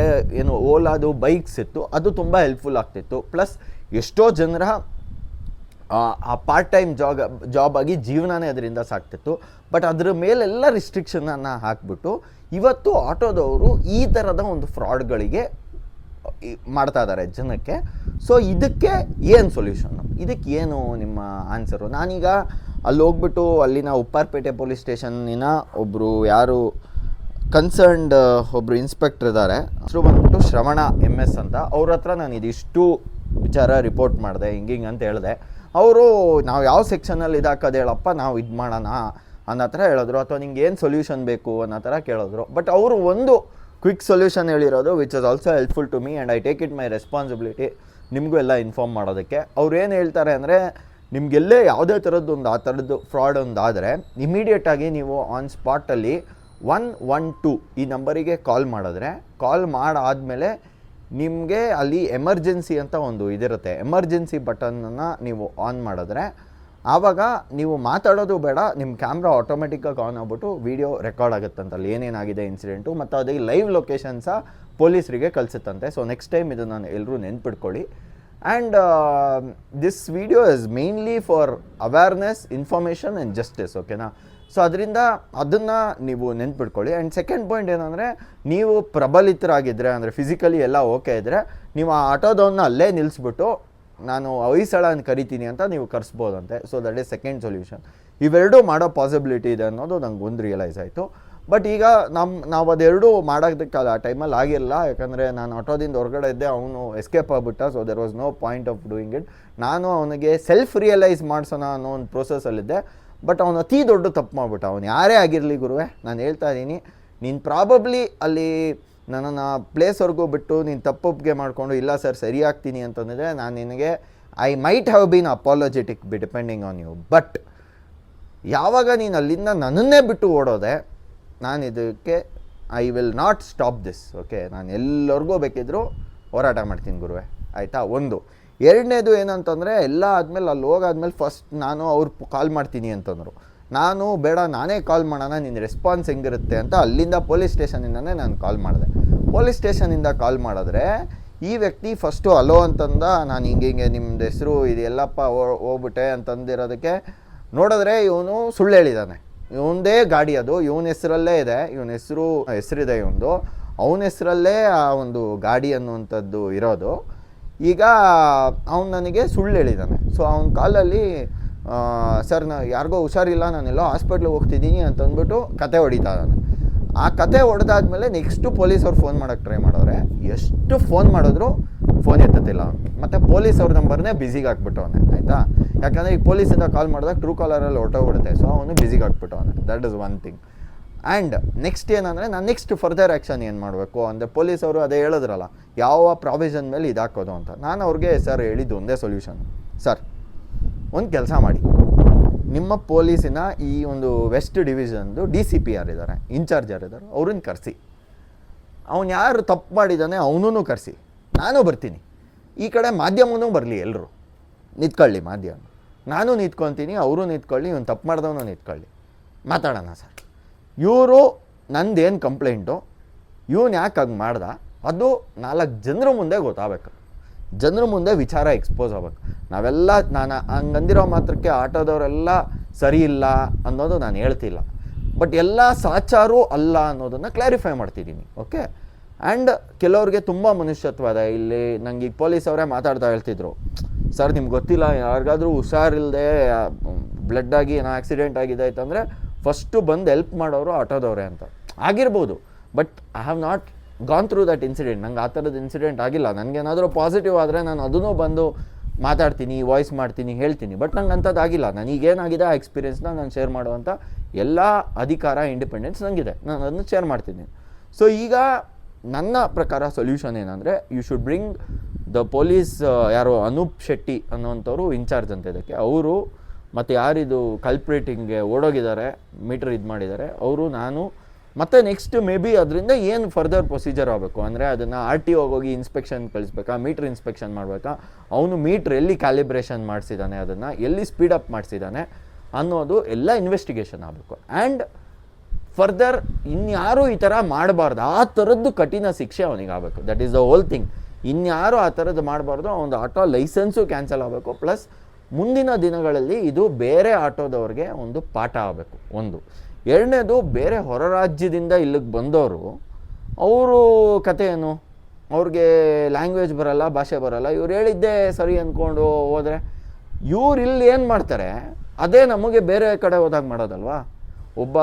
ಓಲಾದು ಬೈಕ್ಸ್ ಇತ್ತು. ಅದು ತುಂಬ ಹೆಲ್ಪ್ಫುಲ್ ಆಗ್ತಿತ್ತು. ಪ್ಲಸ್ ಎಷ್ಟೋ ಜನರ ಆ ಪಾರ್ಟ್ ಟೈಮ್ ಜಾಬ್ ಆಗಿ ಜೀವನನೇ ಅದರಿಂದ ಸಾಕ್ತಿತ್ತು. ಬಟ್ ಅದ್ರ ಮೇಲೆಲ್ಲ ರಿಸ್ಟ್ರಿಕ್ಷನನ್ನು ಹಾಕಿಬಿಟ್ಟು ಇವತ್ತು ಆಟೋದವರು ಈ ಥರದ ಒಂದು ಫ್ರಾಡ್ಗಳಿಗೆ ಮಾಡ್ತಾ ಇದ್ದಾರೆ ಜನಕ್ಕೆ. ಸೊ ಇದಕ್ಕೆ ಏನು ಸೊಲ್ಯೂಷನ್ನು, ಇದಕ್ಕೆ ಏನು ನಿಮ್ಮ ಆನ್ಸರು? ನಾನೀಗ ಅಲ್ಲಿ ಹೋಗ್ಬಿಟ್ಟು ಅಲ್ಲಿನ ಉಪ್ಪಾರಪೇಟೆ ಪೊಲೀಸ್ ಸ್ಟೇಷನ್ನಿನ ಒಬ್ಬರು ಯಾರು ಕನ್ಸರ್ನ್ಡ್ ಒಬ್ಬರು ಇನ್ಸ್ಪೆಕ್ಟರ್ ಇದ್ದಾರೆ, ಹೆಸರು ಬಂದ್ಬಿಟ್ಟು ಶ್ರವಣ MS ಅಂತ. ಅವ್ರ ಹತ್ರ ನಾನು ಇದಿಷ್ಟು ವಿಚಾರ ರಿಪೋರ್ಟ್ ಮಾಡಿದೆ, ಹಿಂಗೆ ಅಂತ ಹೇಳಿದೆ. ಅವರು ನಾವು ಯಾವ ಸೆಕ್ಷನಲ್ಲಿ ಇದಾಕೋದು ಹೇಳಪ್ಪ, ನಾವು ಇದು ಮಾಡೋಣ ಅನ್ನೋ ಥರ ಹೇಳಿದ್ರು. ಅಥವಾ ನಿಂಗೆ ಏನು ಸೊಲ್ಯೂಷನ್ ಬೇಕು ಅನ್ನೋ ಥರ ಕೇಳಿದ್ರು. ಬಟ್ ಅವರು ಒಂದು ಕ್ವಿಕ್ ಸೊಲ್ಯೂಷನ್ ಹೇಳಿರೋದು which is also helpful to me and I take it my responsibility ನಿಮಗೂ ಎಲ್ಲ ಇನ್ಫಾರ್ಮ್ ಮಾಡೋದಕ್ಕೆ. ಅವ್ರು ಏನು ಹೇಳ್ತಾರೆ ಅಂದರೆ, ನಿಮಗೆಲ್ಲೇ ಯಾವುದೇ ಆ ಥರದ್ದು ಫ್ರಾಡ್ ಒಂದಾದರೆ ಇಮಿಡಿಯೇಟಾಗಿ ನೀವು ಆನ್ ಸ್ಪಾಟಲ್ಲಿ 112 ಈ ನಂಬರಿಗೆ ಕಾಲ್ ಮಾಡಿದ್ರೆ, ಕಾಲ್ ಮಾಡಾದಮೇಲೆ ನಿಮಗೆ ಅಲ್ಲಿ ಎಮರ್ಜೆನ್ಸಿ ಅಂತ ಒಂದು ಇದಿರುತ್ತೆ. ಎಮರ್ಜೆನ್ಸಿ ಬಟನನ್ನು ನೀವು ಆನ್ ಮಾಡಿದ್ರೆ ಆವಾಗ ನೀವು ಮಾತಾಡೋದು ಬೇಡ, ನಿಮ್ಮ ಕ್ಯಾಮ್ರಾ ಆಟೋಮೆಟಿಕ್ಕಾಗಿ ಆನ್ ಆಗ್ಬಿಟ್ಟು ವೀಡಿಯೋ ರೆಕಾರ್ಡ್ ಆಗುತ್ತಂತಲ್ಲಿ ಏನೇನಾಗಿದೆ ಇನ್ಸಿಡೆಂಟು, ಮತ್ತು ಅದಕ್ಕೆ ಲೈವ್ ಲೊಕೇಶನ್ ಸಹ ಪೊಲೀಸರಿಗೆ ಕಳಿಸುತ್ತಂತೆ. ಸೊ ನೆಕ್ಸ್ಟ್ ಟೈಮ್ ಇದನ್ನು ಎಲ್ಲರೂ ನೆನ್ಪಿಟ್ಕೊಳ್ಳಿ. And this video is mainly for awareness, information and justice. ಓಕೆನಾ? ಸೊ ಅದರಿಂದ ಅದನ್ನು ನೀವು ನೆನ್ಪಿಟ್ಕೊಳ್ಳಿ. ಆ್ಯಂಡ್ ಸೆಕೆಂಡ್ ಪಾಯಿಂಟ್ ಏನಂದರೆ, ನೀವು ಪ್ರಬಲಿತರಾಗಿದ್ದರೆ ಅಂದರೆ ಫಿಸಿಕಲಿ ಎಲ್ಲ ಓಕೆ ಇದ್ದರೆ ನೀವು ಆ ಆಟೋದವನ್ನ ಅಲ್ಲೇ ನಿಲ್ಲಿಸ್ಬಿಟ್ಟು ನಾನು ಹೊಯ್ಸಳ ಅಂತ ಕರಿತೀನಿ ಅಂತ ನೀವು ಕರೆಸ್ಬೋದಂತೆ. So that is second solution. ಇವೆರಡೂ ಮಾಡೋ ಪಾಸಿಬಿಲಿಟಿ ಇದೆ ಅನ್ನೋದು ನಂಗೆ ಒಂದು ರಿಯಲೈಸ್ ಆಯಿತು. ಬಟ್ ಈಗ ನಾವು ಅದೆರಡೂ ಮಾಡೋದಕ್ಕಲ್ಲ ಆ ಟೈಮಲ್ಲಿ ಆಗಿರಲ್ಲ. ಯಾಕಂದರೆ ನಾನು ಆಟೋದಿಂದ ಹೊರಗಡೆ ಇದ್ದೆ, ಅವನು ಎಸ್ಕೇಪ್ ಆಗಿಬಿಟ್ಟ. So there was no point of doing it. ನಾನು ಅವನಿಗೆ ಸೆಲ್ಫ್ ರಿಯಲೈಸ್ ಮಾಡಿಸೋಣ ಅನ್ನೋ ಒಂದು ಪ್ರೋಸೆಸ್ಸಲ್ಲಿದ್ದೆ. ಬಟ್ ಅವನು ಅತಿ ದೊಡ್ಡ ತಪ್ಪು ಮಾಡಿಬಿಟ್ಟ. ಅವನು ಯಾರೇ ಆಗಿರಲಿ ಗುರುವೆ, ನಾನು ಹೇಳ್ತಾ ಇದ್ದೀನಿ, ನೀನು ಪ್ರಾಬಬ್ಲಿ ಅಲ್ಲಿ ನನ್ನನ್ನು ಪ್ಲೇಸ್ವರೆಗೂ ಬಿಟ್ಟು ನೀನು ತಪ್ಪೊಪ್ಪಿಗೆ ಮಾಡಿಕೊಂಡು ಇಲ್ಲ ಸರ್ ಸರಿ ಆಗ್ತೀನಿ ಅಂತಂದರೆ ನಾನು ನಿನಗೆ I might have been apologetic depending on you. But ಯಾವಾಗ ನೀನು ಅಲ್ಲಿಂದ ನನ್ನನ್ನೇ ಬಿಟ್ಟು ಓಡೋದೆ, ನಾನು ಇದಕ್ಕೆ I will not stop this. Okay, ನಾನು ಎಲ್ಲರಿಗೂ ಬೇಕಿದ್ದರೂ ಹೋರಾಟ ಮಾಡ್ತೀನಿ ಗುರುವೆ, ಆಯಿತಾ? ಒಂದು. ಎರಡನೇದು ಏನಂತಂದರೆ, ಎಲ್ಲ ಆದಮೇಲೆ ಅಲ್ಲಿ ಹೋಗಾದ್ಮೇಲೆ ಫಸ್ಟ್ ನಾನು ಅವ್ರು ಕಾಲ್ ಮಾಡ್ತೀನಿ ಅಂತಂದರು. ನಾನು ಬೇಡ ನಾನೇ ಕಾಲ್ ಮಾಡೋಣ, ನಿನ್ನ ರೆಸ್ಪಾನ್ಸ್ ಹೆಂಗಿರುತ್ತೆ ಅಂತ ಅಲ್ಲಿಂದ ಪೊಲೀಸ್ ಸ್ಟೇಷನಿಂದನೇ ನಾನು ಕಾಲ್ ಮಾಡಿದೆ. ಪೊಲೀಸ್ ಸ್ಟೇಷನಿಂದ ಕಾಲ್ ಮಾಡಿದ್ರೆ ಈ ವ್ಯಕ್ತಿ ಫಸ್ಟು ಅಲೋ ಅಂತಂದ. ನಾನು ಹಿಂಗೆ ನಿಮ್ಮದು ಹೆಸರು ಇದೆಲ್ಲಪ್ಪ ಹೋಗ್ಬಿಟ್ಟೆ ಅಂತಂದಿರೋದಕ್ಕೆ ನೋಡಿದ್ರೆ ಇವನು ಸುಳ್ಳು ಹೇಳಿದ್ದಾನೆ. ಇವನದೇ ಗಾಡಿ ಅದು, ಇವನ ಹೆಸರಲ್ಲೇ ಇದೆ, ಇವನ ಹೆಸರಿದೆ ಇವನದು, ಅವನ ಹೆಸರಲ್ಲೇ ಆ ಒಂದು ಗಾಡಿ ಅನ್ನುವಂಥದ್ದು ಇರೋದು. ಈಗ ಅವನು ನನಗೆ ಸುಳ್ಳು ಹೇಳಿದ್ದಾನೆ. ಸೊ ಅವನ ಕಾಲಲ್ಲಿ ಸರ್ ಯಾರಿಗೋ ಹುಷಾರಿಲ್ಲ, ನಾನೆಲ್ಲೋ ಹಾಸ್ಪಿಟ್ಲಿಗೆ ಹೋಗ್ತಿದ್ದೀನಿ ಅಂತಂದ್ಬಿಟ್ಟು ಕತೆ ಹೊಡಿತಾ ಇದ್ದಾನೆ. ಆ ಕತೆ ಹೊಡೆದಾದ್ಮೇಲೆ ನೆಕ್ಸ್ಟು ಪೊಲೀಸವ್ರು ಫೋನ್ ಮಾಡೋಕ್ಕೆ ಟ್ರೈ ಮಾಡಿದ್ರೆ ಎಷ್ಟು ಫೋನ್ ಮಾಡಿದ್ರು ಫೋನ್ ಎತ್ತುತ್ತಿಲ್ಲ ಅವನು. ಮತ್ತು ಪೊಲೀಸ್ ಅವ್ರ ನಂಬರ್ನೇ ಬ್ಯುಸಿಗೆ ಹಾಕ್ಬಿಟ್ಟವನೆ, ಆಯಿತಾ. ಯಾಕಂದರೆ ಈಗ ಪೊಲೀಸಿಂದ ಕಾಲ್ ಮಾಡಿದಾಗ ಟ್ರೂ ಕಾಲರಲ್ಲಿ ಹೊರಟೋಗ್ಬಿಡುತ್ತೆ. ಸೊ ಅವನು ಬ್ಯುಸಿಗೆ ಹಾಕ್ಬಿಟ್ಟವನೆ. That is one thing. And next ಏನಂದರೆ ನಾನು ನೆಕ್ಸ್ಟ್ ಫರ್ದರ್ ಆ್ಯಕ್ಷನ್ ಏನು ಮಾಡಬೇಕು ಅಂದರೆ, ಪೊಲೀಸವರು ಅದೇ ಹೇಳಿದ್ರಲ್ಲ ಯಾವ ಪ್ರಾವಿಷನ್ ಮೇಲೆ ಇದಾಕೋದು ಅಂತ. ನಾನು ಅವ್ರಿಗೆ ಸರ್ ಹೇಳಿದ್ದು ಒಂದೇ ಸೊಲ್ಯೂಷನ್, ಸರ್ ಒಂದು ಕೆಲಸ ಮಾಡಿ, ನಿಮ್ಮ ಪೊಲೀಸಿನ ಈ ಒಂದು ವೆಸ್ಟ್ ಡಿವಿಷನ್ದು DCP ಯಾರಿದ್ದಾರೆ, ಇನ್ಚಾರ್ಜ್ ಯಾರಿದ್ದಾರೆ, ಅವ್ರನ್ನ ಕರೆಸಿ. ಅವ್ನು ಯಾರು ತಪ್ಪು ಮಾಡಿದ್ದಾನೆ ಅವನೂ ಕರೆಸಿ, ನಾನು ಬರ್ತೀನಿ. ಈ ಕಡೆ ಮಾಧ್ಯಮನೂ ಬರಲಿ, ಎಲ್ಲರೂ ನಿಂತ್ಕೊಳ್ಳಿ, ಮಾಧ್ಯಮ ನಾನು ನಿಂತ್ಕೊತೀನಿ, ಅವರು ನಿಂತ್ಕೊಳ್ಳಿ, ಇವ್ನು ತಪ್ಪು ಮಾಡ್ದವನು ನಿಂತ್ಕೊಳ್ಳಿ, ಮಾತಾಡೋಣ ಸರ್. ಇವರು ನಂದೇನು ಕಂಪ್ಲೇಂಟು, ಇವನು ಯಾಕೆ ಹಂಗೆ ಮಾಡ್ದ, ಅದು 4 ಜನರ ಮುಂದೆ ಗೊತ್ತಾಗಬೇಕು, ಜನರ ಮುಂದೆ ವಿಚಾರ ಎಕ್ಸ್ಪೋಸ್ ಆಗ್ಬೇಕು. ನಾವೆಲ್ಲ ನಾನು ಹಂಗಂದಿರೋ ಮಾತ್ರಕ್ಕೆ ಆಟೋದವರೆಲ್ಲ ಸರಿ ಇಲ್ಲ ಅನ್ನೋದು ನಾನು ಹೇಳ್ತಿಲ್ಲ, ಬಟ್ ಎಲ್ಲ ಸಾಚಾರೂ ಅಲ್ಲ ಅನ್ನೋದನ್ನು ಕ್ಲಾರಿಫೈ ಮಾಡ್ತಿದ್ದೀನಿ, ಓಕೆ. ಆ್ಯಂಡ್ ಕೆಲವ್ರಿಗೆ ತುಂಬ ಮನುಷ್ಯತ್ವ ಇದೆ. ಇಲ್ಲಿ ನಂಗೆ ಈಗ ಪೊಲೀಸ್ ಅವರೇ ಮಾತಾಡ್ತಾ ಹೇಳ್ತಿದ್ರು, ಸರ್ ನಿಮ್ಗೆ ಗೊತ್ತಿಲ್ಲ, ಯಾರಿಗಾದ್ರೂ ಹುಷಾರಿಲ್ಲದೆ ಬ್ಲಡ್ ಆಗಿ ಏನೋ ಆಕ್ಸಿಡೆಂಟ್ ಆಗಿದೆ ಅಂತಂದರೆ ಫಸ್ಟು ಬಂದು ಹೆಲ್ಪ್ ಮಾಡೋರು ಆಟೋದವ್ರೆ ಅಂತ. ಆಗಿರ್ಬೋದು, but I have not gone through that incident. ನಂಗೆ ಆ ಥರದ ಇನ್ಸಿಡೆಂಟ್ ಆಗಿಲ್ಲ. ನನಗೇನಾದರೂ ಪಾಸಿಟಿವ್ ಆದರೆ ನಾನು ಅದನ್ನೂ ಬಂದು ಮಾತಾಡ್ತೀನಿ, ವಾಯ್ಸ್ ಮಾಡ್ತೀನಿ, ಹೇಳ್ತೀನಿ. ಬಟ್ ನಂಗೆ ಅಂಥದ್ದಾಗಿಲ್ಲ. ನನಗೇನಾಗಿದೆ ಆ ಎಕ್ಸ್ಪೀರಿಯೆನ್ಸ್ನ ನಾನು ಶೇರ್ ಮಾಡುವಂಥ ಎಲ್ಲ ಅಧಿಕಾರ, ಇಂಡಿಪೆಂಡೆನ್ಸ್ ನನಗಿದೆ. ನಾನು ಅದನ್ನು ಶೇರ್ ಮಾಡ್ತೀನಿ. ಸೊ ಈಗ ನನ್ನ ಪ್ರಕಾರ ಸೊಲ್ಯೂಷನ್ ಏನಂದರೆ, you should bring the police, ಯಾರು ಅನೂಪ್ ಶೆಟ್ಟಿ ಅನ್ನೋವಂಥವ್ರು ಇನ್ಚಾರ್ಜ್ ಅಂತ ಇದಕ್ಕೆ, ಅವರು ಮತ್ತು ಯಾರಿದು ಕಲ್ಪ್ರೇಟಿಂಗ್ಗೆ ಓಡೋಗಿದ್ದಾರೆ, ಮೀಟ್ರ್ ಇದು ಮಾಡಿದ್ದಾರೆ, ಅವರು, ನಾನು, ಮತ್ತು ನೆಕ್ಸ್ಟ್ ಮೇ ಬಿ ಅದರಿಂದ ಏನು ಫರ್ದರ್ ಪ್ರೊಸೀಜರ್ ಆಗಬೇಕು ಅಂದರೆ, ಅದನ್ನು RTO ಹೋಗಿ ಇನ್ಸ್ಪೆಕ್ಷನ್ ಕಳಿಸ್ಬೇಕಾ, ಮೀಟ್ರ್ ಇನ್ಸ್ಪೆಕ್ಷನ್ ಮಾಡಬೇಕಾ, ಅವನು ಮೀಟ್ರ್ ಎಲ್ಲಿ ಕ್ಯಾಲಿಬ್ರೇಷನ್ ಮಾಡಿಸಿದ್ದಾನೆ, ಅದನ್ನು ಎಲ್ಲಿ ಸ್ಪೀಡಪ್ ಮಾಡಿಸಿದ್ದಾನೆ ಅನ್ನೋದು ಎಲ್ಲ ಇನ್ವೆಸ್ಟಿಗೇಷನ್ ಆಗಬೇಕು. ಆ್ಯಂಡ್ ಫರ್ದರ್ ಇನ್ಯಾರೂ ಈ ಥರ ಮಾಡಬಾರ್ದು, ಆ ಥರದ್ದು ಕಠಿಣ ಶಿಕ್ಷೆ ಅವನಿಗೆ ಆಗಬೇಕು. That is the whole thing. ಇನ್ಯಾರೂ ಆ ಥರದ್ದು ಮಾಡಬಾರ್ದು. ಅವನದು ಆಟೋ ಲೈಸೆನ್ಸು ಕ್ಯಾನ್ಸಲ್ ಆಗಬೇಕು. ಪ್ಲಸ್ ಮುಂದಿನ ದಿನಗಳಲ್ಲಿ ಇದು ಬೇರೆ ಆಟೋದವ್ರಿಗೆ ಒಂದು ಪಾಠ ಆಗಬೇಕು, ಒಂದು. ಎರಡನೇದು, ಬೇರೆ ಹೊರ ರಾಜ್ಯದಿಂದ ಇಲ್ಲಿಗೆ ಬಂದವರು, ಅವರು ಕತೆ ಏನು, ಅವ್ರಿಗೆ ಲ್ಯಾಂಗ್ವೇಜ್ ಬರಲ್ಲ, ಭಾಷೆ ಬರಲ್ಲ, ಇವ್ರು ಹೇಳಿದ್ದೇ ಸರಿ ಅಂದ್ಕೊಂಡು ಹೋದರೆ ಇವ್ರು ಇಲ್ಲಿ ಏನು ಮಾಡ್ತಾರೆ ಅದೇ ನಮಗೆ ಬೇರೆ ಕಡೆ ಹೋದಾಗ ಮಾಡೋದಲ್ವಾ. ಒಬ್ಬ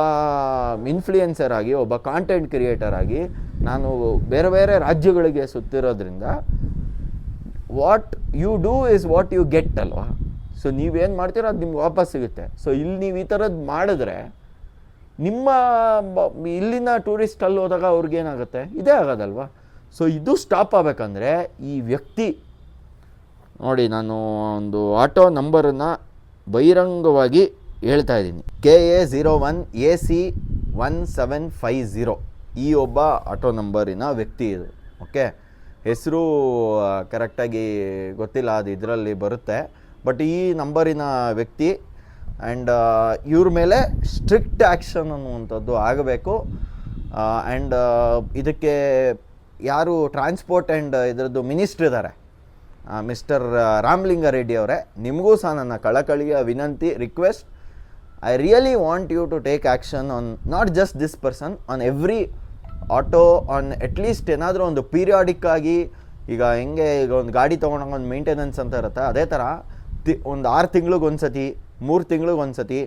ಇನ್ಫ್ಲೂಯೆನ್ಸರ್ ಆಗಿ, ಒಬ್ಬ ಕಾಂಟೆಂಟ್ ಕ್ರಿಯೇಟರ್ ಆಗಿ ನಾನು ಬೇರೆ ಬೇರೆ ರಾಜ್ಯಗಳಿಗೆ ಸುತ್ತಿರೋದ್ರಿಂದ what you do is what you get ಅಲ್ವಾ. ಸೊ ನೀವೇನು ಮಾಡ್ತೀರೋ ಅದು ನಿಮ್ಗೆ ವಾಪಸ್ ಸಿಗುತ್ತೆ. ಸೊ ಇಲ್ಲಿ ನೀವು ಈ ಥರದ್ದು ಮಾಡಿದ್ರೆ ನಿಮ್ಮ ಇಲ್ಲಿನ ಟೂರಿಸ್ಟ್ ಅಲ್ಲಿ ಹೋದಾಗ ಅವ್ರಿಗೇನಾಗುತ್ತೆ, ಇದೇ ಆಗೋದಲ್ವಾ. ಸೊ ಇದು ಸ್ಟಾಪ್ ಆಗಬೇಕಂದ್ರೆ ಈ ವ್ಯಕ್ತಿ ನೋಡಿ, ನಾನು ಒಂದು ಆಟೋ ನಂಬರನ್ನು ಬಹಿರಂಗವಾಗಿ ಹೇಳ್ತಾ ಇದ್ದೀನಿ, KA01AC1750 ಈ ಒಬ್ಬ ಆಟೋ ನಂಬರಿನ ವ್ಯಕ್ತಿ ಇದು, ಓಕೆ. ಹೆಸರು ಕರೆಕ್ಟಾಗಿ ಗೊತ್ತಿಲ್ಲ, ಅದು ಇದರಲ್ಲಿ ಬರುತ್ತೆ, ಬಟ್ ಈ ನಂಬರಿನ ವ್ಯಕ್ತಿ. ಆ್ಯಂಡ್ ಇವ್ರ ಮೇಲೆ ಸ್ಟ್ರಿಕ್ಟ್ ಆ್ಯಕ್ಷನ್ ಅನ್ನುವಂಥದ್ದು ಆಗಬೇಕು. ಆ್ಯಂಡ್ ಇದಕ್ಕೆ ಯಾರು ಟ್ರಾನ್ಸ್ಪೋರ್ಟ್ ಆ್ಯಂಡ್ ಇದರದ್ದು ಮಿನಿಸ್ಟ್ರ್ ಇದ್ದಾರೆ, ಮಿಸ್ಟರ್ ರಾಮಲಿಂಗಾರೆಡ್ಡಿ ಅವರೇ, ನಿಮಗೂ ಸಹ ನನ್ನ ಕಳಕಳಿಯ ವಿನಂತಿ, request. I really want you to take action on not just this person, on every auto, on at least ಏನಾದರೂ ಒಂದು ಪೀರಿಯಾಡಿಕ್ ಆಗಿ, ಈಗ ಹೆಂಗೆ ಈಗ ಒಂದು ಗಾಡಿ ತೊಗೊಂಡಾಗ ಒಂದು ಮೇಂಟೆನೆನ್ಸ್ ಅಂತ ಇರುತ್ತೆ, ಅದೇ ಥರ ಒಂದು 6 ತಿಂಗಳಿಗೊಂದು ಸತಿ, 3 ತಿಂಗಳಿಗೊಂದು ಸತಿ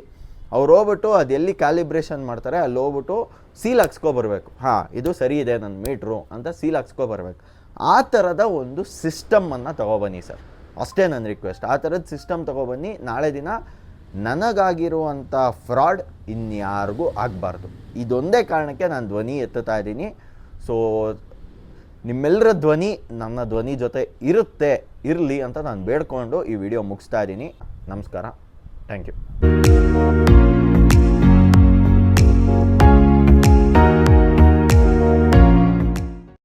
ಅವ್ರು ಹೋಗ್ಬಿಟ್ಟು ಅದು ಎಲ್ಲಿ ಕ್ಯಾಲಿಬ್ರೇಷನ್ ಮಾಡ್ತಾರೆ ಅಲ್ಲಿ ಹೋಗ್ಬಿಟ್ಟು ಸೀಲ್ ಹಾಕ್ಸ್ಕೊಬರ್ಬೇಕು. ಹಾಂ, ಇದು ಸರಿ ಇದೆ ನನ್ನ ಮೀಟ್ರು ಅಂತ ಸೀಲ್ ಹಾಕ್ಸ್ಕೊಬರ್ಬೇಕು. ಆ ಥರದ ಒಂದು ಸಿಸ್ಟಮನ್ನು ತೊಗೊಬನ್ನಿ ಸರ್, ಅಷ್ಟೇ ನನ್ನ ರಿಕ್ವೆಸ್ಟ್. ಆ ಥರದ ಸಿಸ್ಟಮ್ ತೊಗೊಬನ್ನಿ. ನಾಳೆ ದಿನ ನನಗಾಗಿರುವಂಥ ಫ್ರಾಡ್ ಇನ್ಯಾರಿಗೂ ಆಗಬಾರ್ದು. ಇದೊಂದೇ ಕಾರಣಕ್ಕೆ ನಾನು ಧ್ವನಿ ಎತ್ತುತ್ತಾ ಇದ್ದೀನಿ. ಸೊ ನಿಮ್ಮೆಲ್ಲರ ಧ್ವನಿ ನನ್ನ ಧ್ವನಿ ಜೊತೆ ಇರಲಿ ಅಂತ ನಾನು ಬೇಡ್ಕೊಂಡು ಈ ವಿಡಿಯೋ ಮುಗಿಸ್ತಾ ಇದ್ದೀನಿ. ನಮಸ್ಕಾರ, ಥ್ಯಾಂಕ್ ಯು.